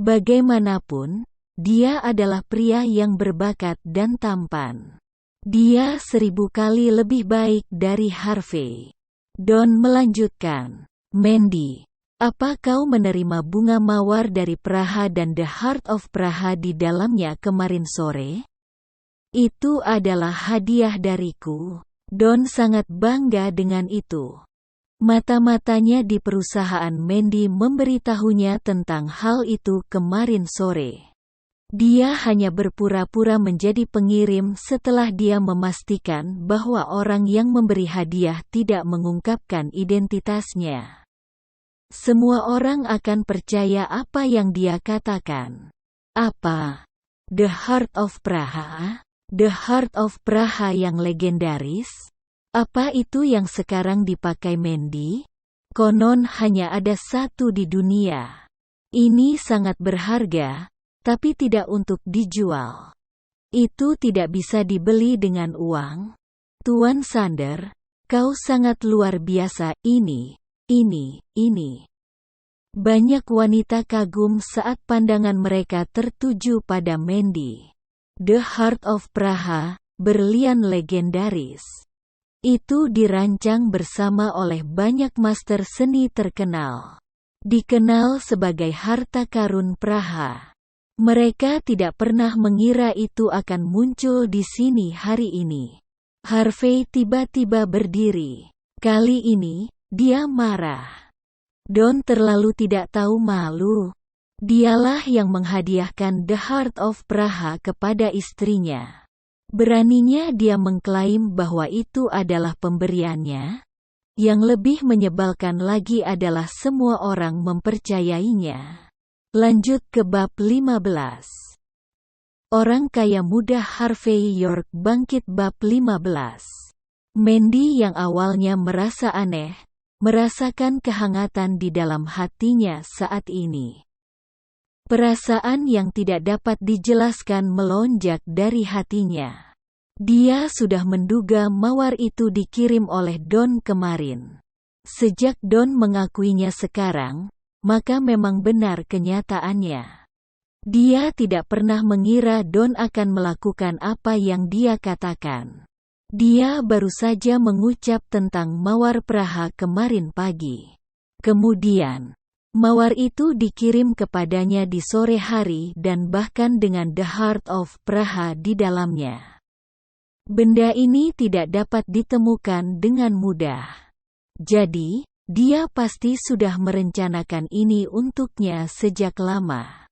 Bagaimanapun, dia adalah pria yang berbakat dan tampan. Dia 1000 kali lebih baik dari Harvey. Don melanjutkan, Mandy, apa kau menerima bunga mawar dari Praha dan The Heart of Praha di dalamnya kemarin sore? Itu adalah hadiah dariku. Don sangat bangga dengan itu. Mata-matanya di perusahaan Mandy memberitahunya tentang hal itu kemarin sore. Dia hanya berpura-pura menjadi pengirim setelah dia memastikan bahwa orang yang memberi hadiah tidak mengungkapkan identitasnya. Semua orang akan percaya apa yang dia katakan. Apa? The Heart of Praha? The Heart of Praha yang legendaris? Apa itu yang sekarang dipakai Mandy? Konon hanya ada satu di dunia. Ini sangat berharga, tapi tidak untuk dijual. Itu tidak bisa dibeli dengan uang. Tuan Sander, kau sangat luar biasa. Ini. Banyak wanita kagum saat pandangan mereka tertuju pada Mandy. The Heart of Praha, berlian legendaris. Itu dirancang bersama oleh banyak master seni terkenal. Dikenal sebagai harta karun Praha. Mereka tidak pernah mengira itu akan muncul di sini hari ini. Harvey tiba-tiba berdiri. Kali ini, dia marah. Don terlalu tidak tahu malu. Dialah yang menghadiahkan The Heart of Praha kepada istrinya. Beraninya dia mengklaim bahwa itu adalah pemberiannya? Yang lebih menyebalkan lagi adalah semua orang mempercayainya. Lanjut ke bab 15. Orang kaya muda Harvey York bangkit bab 15. Mandy yang awalnya merasa aneh, merasakan kehangatan di dalam hatinya saat ini. Perasaan yang tidak dapat dijelaskan melonjak dari hatinya. Dia sudah menduga mawar itu dikirim oleh Don kemarin. Sejak Don mengakuinya sekarang, maka memang benar kenyataannya. Dia tidak pernah mengira Don akan melakukan apa yang dia katakan. Dia baru saja mengucap tentang mawar Praha kemarin pagi. Kemudian, mawar itu dikirim kepadanya di sore hari dan bahkan dengan The Heart of Praha di dalamnya. Benda ini tidak dapat ditemukan dengan mudah. Jadi, dia pasti sudah merencanakan ini untuknya sejak lama.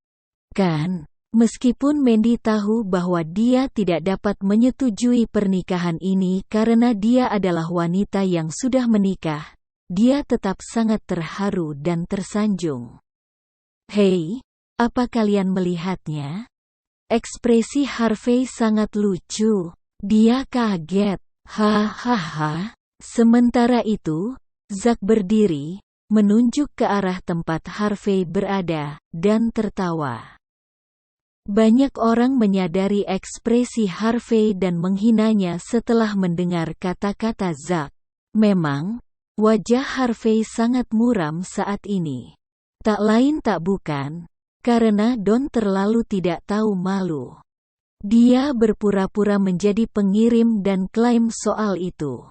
Kan? Meskipun Mandy tahu bahwa dia tidak dapat menyetujui pernikahan ini karena dia adalah wanita yang sudah menikah, dia tetap sangat terharu dan tersanjung. "Hei, apa kalian melihatnya?" Ekspresi Harvey sangat lucu. Dia kaget. "Hahaha." Sementara itu, Zack berdiri, menunjuk ke arah tempat Harvey berada, dan tertawa. Banyak orang menyadari ekspresi Harvey dan menghinanya setelah mendengar kata-kata Zack. Memang, wajah Harvey sangat muram saat ini. Tak lain tak bukan, karena Don terlalu tidak tahu malu. Dia berpura-pura menjadi pengirim dan klaim soal itu.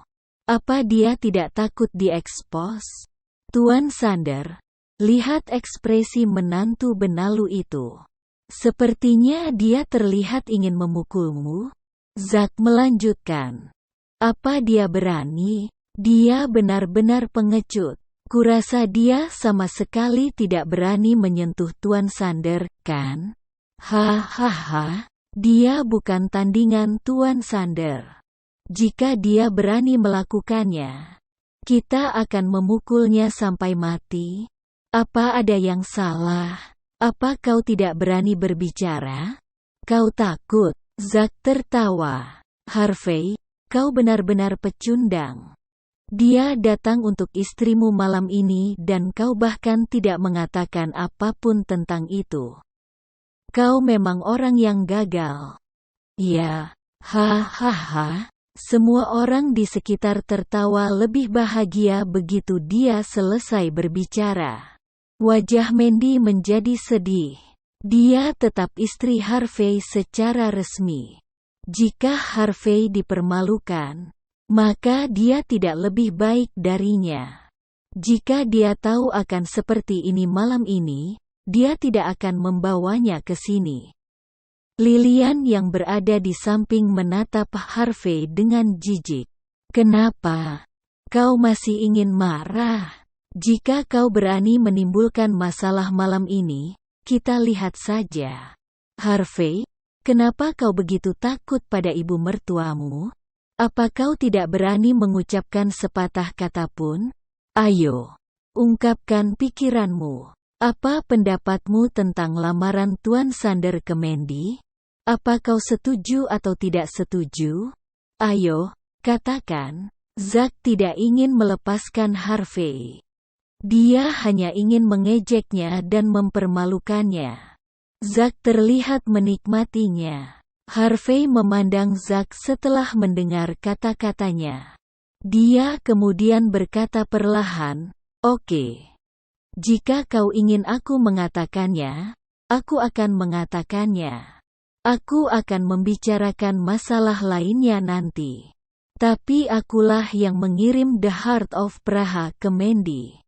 Apa dia tidak takut diekspos? Tuan Sander, lihat ekspresi menantu benalu itu. Sepertinya dia terlihat ingin memukulmu. Zack melanjutkan. Apa dia berani? Dia benar-benar pengecut. Kurasa dia sama sekali tidak berani menyentuh Tuan Sander, kan? Hahaha, dia bukan tandingan Tuan Sander. Jika dia berani melakukannya, kita akan memukulnya sampai mati. Apa ada yang salah? Apa kau tidak berani berbicara? Kau takut? Zack tertawa. Harvey, kau benar-benar pecundang. Dia datang untuk istrimu malam ini dan kau bahkan tidak mengatakan apapun tentang itu. Kau memang orang yang gagal. Ya, hahaha. Semua orang di sekitar tertawa lebih bahagia begitu dia selesai berbicara. Wajah Mandy menjadi sedih. Dia tetap istri Harvey secara resmi. Jika Harvey dipermalukan, maka dia tidak lebih baik darinya. Jika dia tahu akan seperti ini malam ini, dia tidak akan membawanya ke sini. Lilian yang berada di samping menatap Harvey dengan jijik. Kenapa? Kau masih ingin marah? Jika kau berani menimbulkan masalah malam ini, kita lihat saja. Harvey, kenapa kau begitu takut pada ibu mertuamu? Apa kau tidak berani mengucapkan sepatah kata pun? Ayo, ungkapkan pikiranmu. Apa pendapatmu tentang lamaran Tuan Sander ke Mandy? Apa kau setuju atau tidak setuju? Ayo, katakan. Zack tidak ingin melepaskan Harvey. Dia hanya ingin mengejeknya dan mempermalukannya. Zack terlihat menikmatinya. Harvey memandang Zack setelah mendengar kata-katanya. Dia kemudian berkata perlahan, "Oke. Jika kau ingin aku mengatakannya, aku akan mengatakannya. Aku akan membicarakan masalah lainnya nanti. Tapi akulah yang mengirim The Heart of Praha ke Mandy.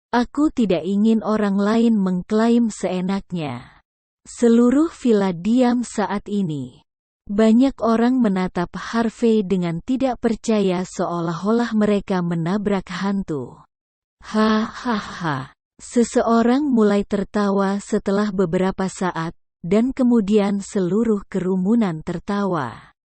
Aku tidak ingin orang lain mengklaim seenaknya." Seluruh villa diam saat ini. Banyak orang menatap Harvey dengan tidak percaya seolah-olah mereka menabrak hantu. Hahaha. Seseorang mulai tertawa setelah beberapa saat, dan kemudian seluruh kerumunan tertawa.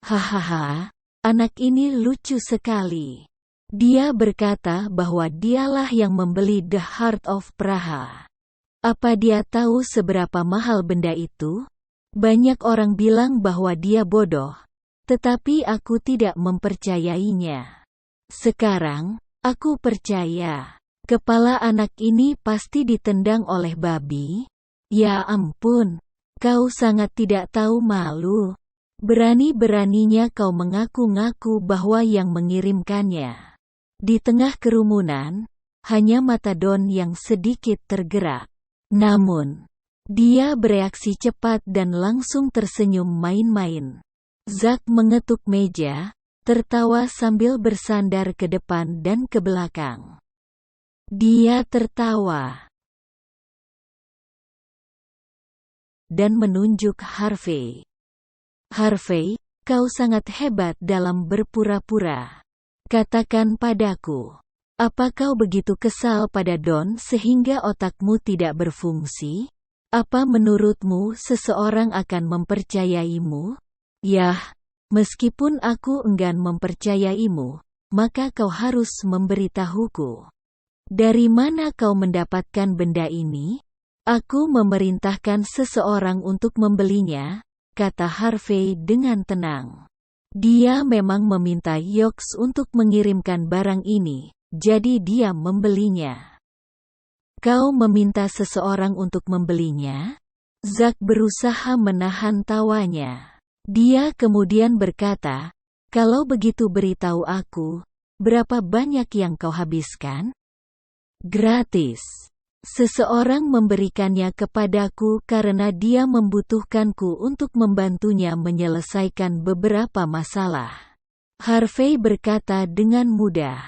Hahaha, anak ini lucu sekali. Dia berkata bahwa dialah yang membeli The Heart of Praha. Apa dia tahu seberapa mahal benda itu? Banyak orang bilang bahwa dia bodoh, tetapi aku tidak mempercayainya. Sekarang, aku percaya. Kepala anak ini pasti ditendang oleh babi. Ya ampun, kau sangat tidak tahu malu. Berani-beraninya kau mengaku-ngaku bahwa yang mengirimkannya. Di tengah kerumunan, hanya mata Don yang sedikit tergerak. Namun, dia bereaksi cepat dan langsung tersenyum main-main. Zack mengetuk meja, tertawa sambil bersandar ke depan dan ke belakang. Dia tertawa dan menunjuk Harvey. Harvey, kau sangat hebat dalam berpura-pura. Katakan padaku, apa kau begitu kesal pada Don sehingga otakmu tidak berfungsi? Apa menurutmu seseorang akan mempercayaimu? Yah, meskipun aku enggan mempercayaimu, maka kau harus memberitahuku. Dari mana kau mendapatkan benda ini? Aku memerintahkan seseorang untuk membelinya, kata Harvey dengan tenang. Dia memang meminta Yoks untuk mengirimkan barang ini, jadi dia membelinya. Kau meminta seseorang untuk membelinya? Zack berusaha menahan tawanya. Dia kemudian berkata, kalau begitu beritahu aku, berapa banyak yang kau habiskan? Gratis. Seseorang memberikannya kepadaku karena dia membutuhkanku untuk membantunya menyelesaikan beberapa masalah. Harvey berkata dengan mudah.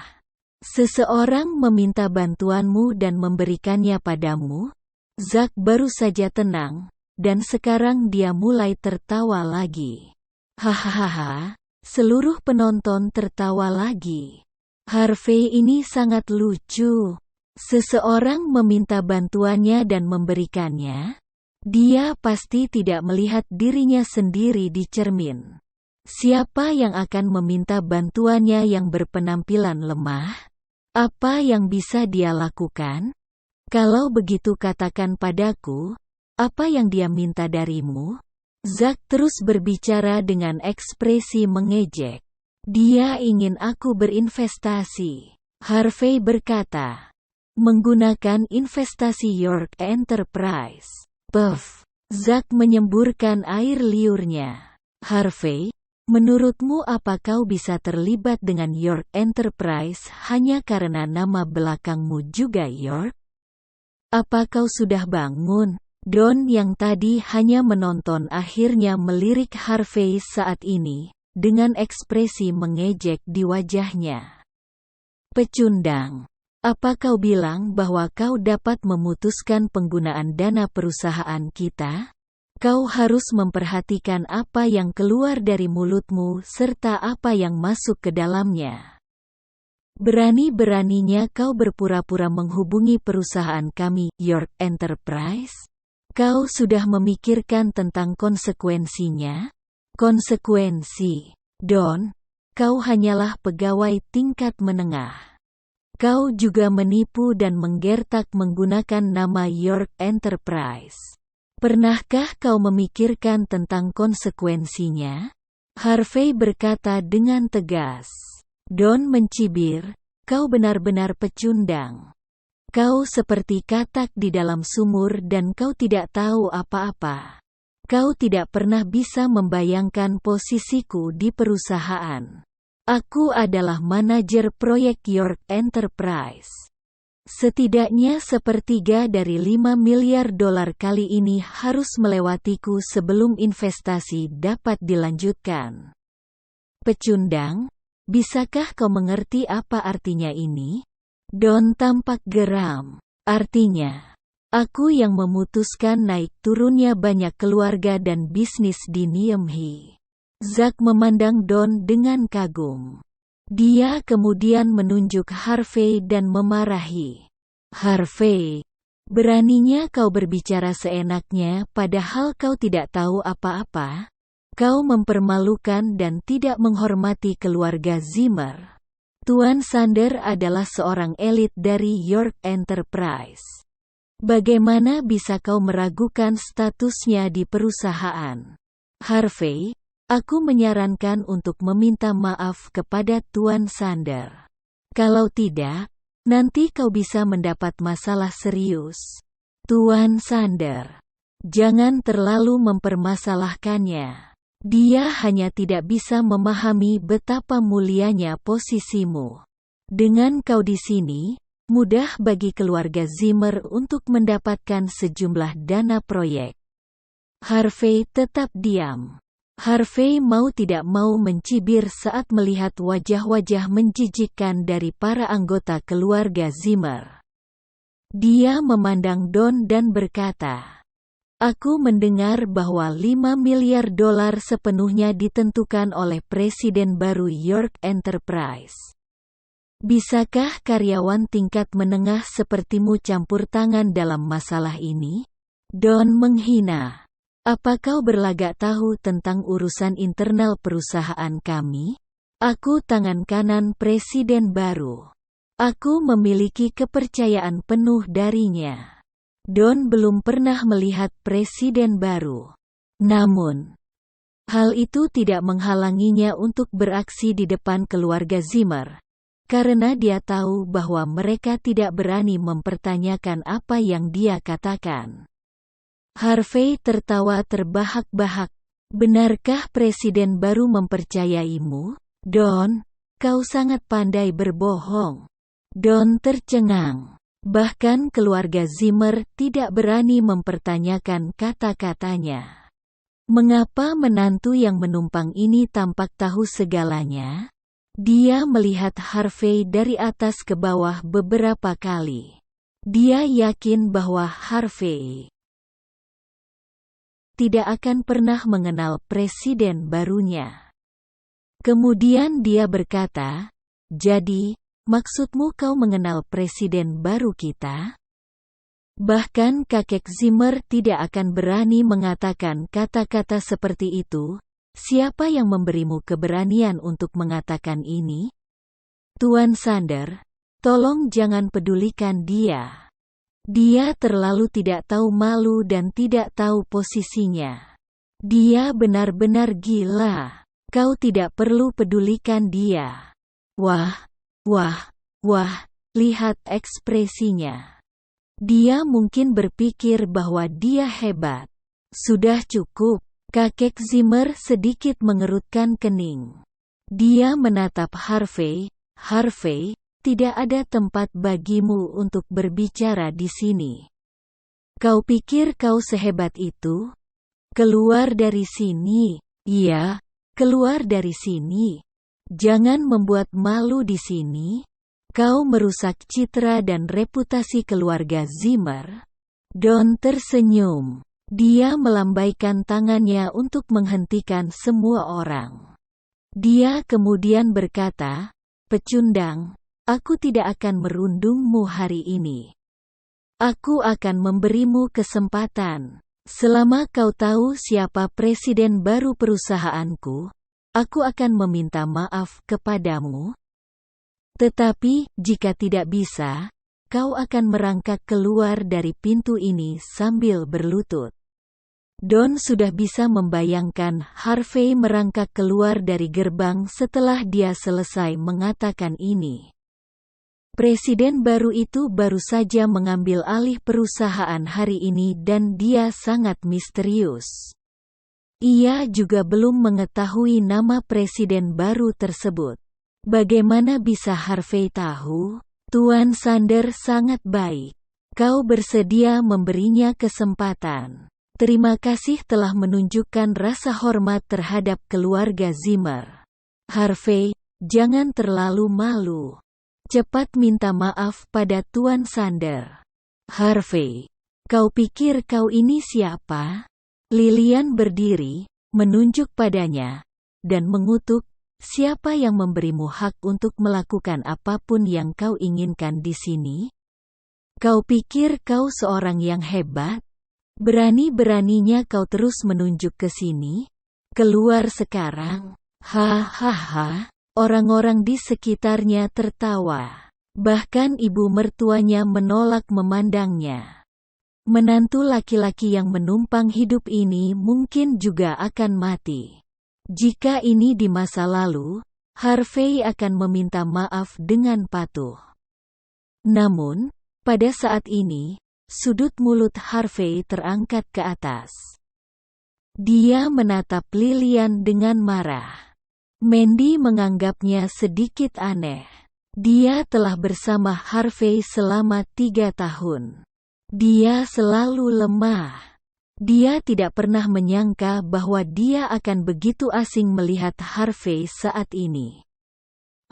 Seseorang meminta bantuanmu dan memberikannya padamu? Zack baru saja tenang, dan sekarang dia mulai tertawa lagi. Hahaha, seluruh penonton tertawa lagi. Harvey ini sangat lucu. Seseorang meminta bantuannya dan memberikannya? Dia pasti tidak melihat dirinya sendiri di cermin. Siapa yang akan meminta bantuannya yang berpenampilan lemah? Apa yang bisa dia lakukan? Kalau begitu katakan padaku, apa yang dia minta darimu? Zack terus berbicara dengan ekspresi mengejek. Dia ingin aku berinvestasi. Harvey berkata. Menggunakan investasi York Enterprise. Puff. Zack menyemburkan air liurnya. Harvey, menurutmu apa kau bisa terlibat dengan York Enterprise hanya karena nama belakangmu juga York? Apa kau sudah bangun? Don yang tadi hanya menonton akhirnya melirik Harvey saat ini, dengan ekspresi mengejek di wajahnya. Pecundang. Apa kau bilang bahwa kau dapat memutuskan penggunaan dana perusahaan kita? Kau harus memperhatikan apa yang keluar dari mulutmu serta apa yang masuk ke dalamnya. Berani-beraninya kau berpura-pura menghubungi perusahaan kami, York Enterprise? Kau sudah memikirkan tentang konsekuensinya? Konsekuensi? Don, kau hanyalah pegawai tingkat menengah. Kau juga menipu dan menggertak menggunakan nama York Enterprise. Pernahkah kau memikirkan tentang konsekuensinya? Harvey berkata dengan tegas. Don mencibir, kau benar-benar pecundang. Kau seperti katak di dalam sumur dan kau tidak tahu apa-apa. Kau tidak pernah bisa membayangkan posisiku di perusahaan. Aku adalah manajer proyek York Enterprise. Setidaknya sepertiga dari $5 miliar kali ini harus melewatiku sebelum investasi dapat dilanjutkan. Pecundang, bisakah kau mengerti apa artinya ini? Don tampak geram. Artinya, aku yang memutuskan naik turunnya banyak keluarga dan bisnis di Niemhi. Zack memandang Don dengan kagum. Dia kemudian menunjuk Harvey dan memarahi. Harvey, beraninya kau berbicara seenaknya padahal kau tidak tahu apa-apa? Kau mempermalukan dan tidak menghormati keluarga Zimmer. Tuan Sander adalah seorang elit dari York Enterprise. Bagaimana bisa kau meragukan statusnya di perusahaan? Harvey, aku menyarankan untuk meminta maaf kepada Tuan Sander. Kalau tidak, nanti kau bisa mendapat masalah serius. Tuan Sander, jangan terlalu mempermasalahkannya. Dia hanya tidak bisa memahami betapa mulianya posisimu. Dengan kau di sini, mudah bagi keluarga Zimmer untuk mendapatkan sejumlah dana proyek. Harvey tetap diam. Harvey mau tidak mau mencibir saat melihat wajah-wajah menjijikkan dari para anggota keluarga Zimmer. Dia memandang Don dan berkata, aku mendengar bahwa $5 miliar sepenuhnya ditentukan oleh Presiden baru York Enterprise. Bisakah karyawan tingkat menengah sepertimu campur tangan dalam masalah ini? Don menghina. Apa kau berlagak tahu tentang urusan internal perusahaan kami? Aku tangan kanan presiden baru. Aku memiliki kepercayaan penuh darinya. Don belum pernah melihat presiden baru. Namun, hal itu tidak menghalanginya untuk beraksi di depan keluarga Zimmer, karena dia tahu bahwa mereka tidak berani mempertanyakan apa yang dia katakan. Harvey tertawa terbahak-bahak. Benarkah presiden baru mempercayaimu, Don? Kau sangat pandai berbohong. Don tercengang. Bahkan keluarga Zimmer tidak berani mempertanyakan kata-katanya. Mengapa menantu yang menumpang ini tampak tahu segalanya? Dia melihat Harvey dari atas ke bawah beberapa kali. Dia yakin bahwa Harvey tidak akan pernah mengenal presiden barunya. Kemudian dia berkata, "Jadi, maksudmu kau mengenal presiden baru kita?" Bahkan kakek Zimmer tidak akan berani mengatakan kata-kata seperti itu. Siapa yang memberimu keberanian untuk mengatakan ini? Tuan Sander, tolong jangan pedulikan dia. Dia terlalu tidak tahu malu dan tidak tahu posisinya. Dia benar-benar gila. Kau tidak perlu pedulikan dia. Wah, wah, wah, lihat ekspresinya. Dia mungkin berpikir bahwa dia hebat. Sudah cukup. Kakek Zimmer sedikit mengerutkan kening. Dia menatap Harvey. Harvey, tidak ada tempat bagimu untuk berbicara di sini. Kau pikir kau sehebat itu? Keluar dari sini. Iya, keluar dari sini. Jangan membuat malu di sini. Kau merusak citra dan reputasi keluarga Zimmer. Don tersenyum. Dia melambaikan tangannya untuk menghentikan semua orang. Dia kemudian berkata, "Pecundang, aku tidak akan merundungmu hari ini. Aku akan memberimu kesempatan. Selama kau tahu siapa presiden baru perusahaanku, aku akan meminta maaf kepadamu. Tetapi, jika tidak bisa, kau akan merangkak keluar dari pintu ini sambil berlutut." Don sudah bisa membayangkan Harvey merangkak keluar dari gerbang setelah dia selesai mengatakan ini. Presiden baru itu baru saja mengambil alih perusahaan hari ini dan dia sangat misterius. Ia juga belum mengetahui nama presiden baru tersebut. Bagaimana bisa Harvey tahu? Tuan Sander sangat baik. Kau bersedia memberinya kesempatan. Terima kasih telah menunjukkan rasa hormat terhadap keluarga Zimmer. Harvey, jangan terlalu malu. Cepat minta maaf pada Tuan Sander. Harvey, kau pikir kau ini siapa? Lilian berdiri, menunjuk padanya, dan mengutuk, siapa yang memberimu hak untuk melakukan apapun yang kau inginkan di sini? Kau pikir kau seorang yang hebat? Berani-beraninya kau terus menunjuk ke sini? Keluar sekarang. Hahaha. Orang-orang di sekitarnya tertawa. Bahkan ibu mertuanya menolak memandangnya. Menantu laki-laki yang menumpang hidup ini mungkin juga akan mati. Jika ini di masa lalu, Harvey akan meminta maaf dengan patuh. Namun, pada saat ini, sudut mulut Harvey terangkat ke atas. Dia menatap Lilian dengan marah. Mandy menganggapnya sedikit aneh. Dia telah bersama Harvey selama 3 tahun. Dia selalu lemah. Dia tidak pernah menyangka bahwa dia akan begitu asing melihat Harvey saat ini.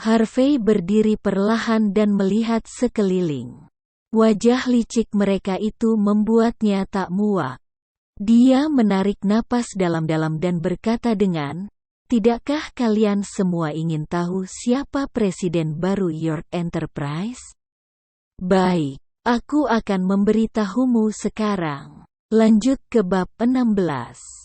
Harvey berdiri perlahan dan melihat sekeliling. Wajah licik mereka itu membuatnya tak muak. Dia menarik napas dalam-dalam dan berkata dengan, "Tidakkah kalian semua ingin tahu siapa presiden baru York Enterprise? Baik, aku akan memberitahumu sekarang." Lanjut ke bab 16.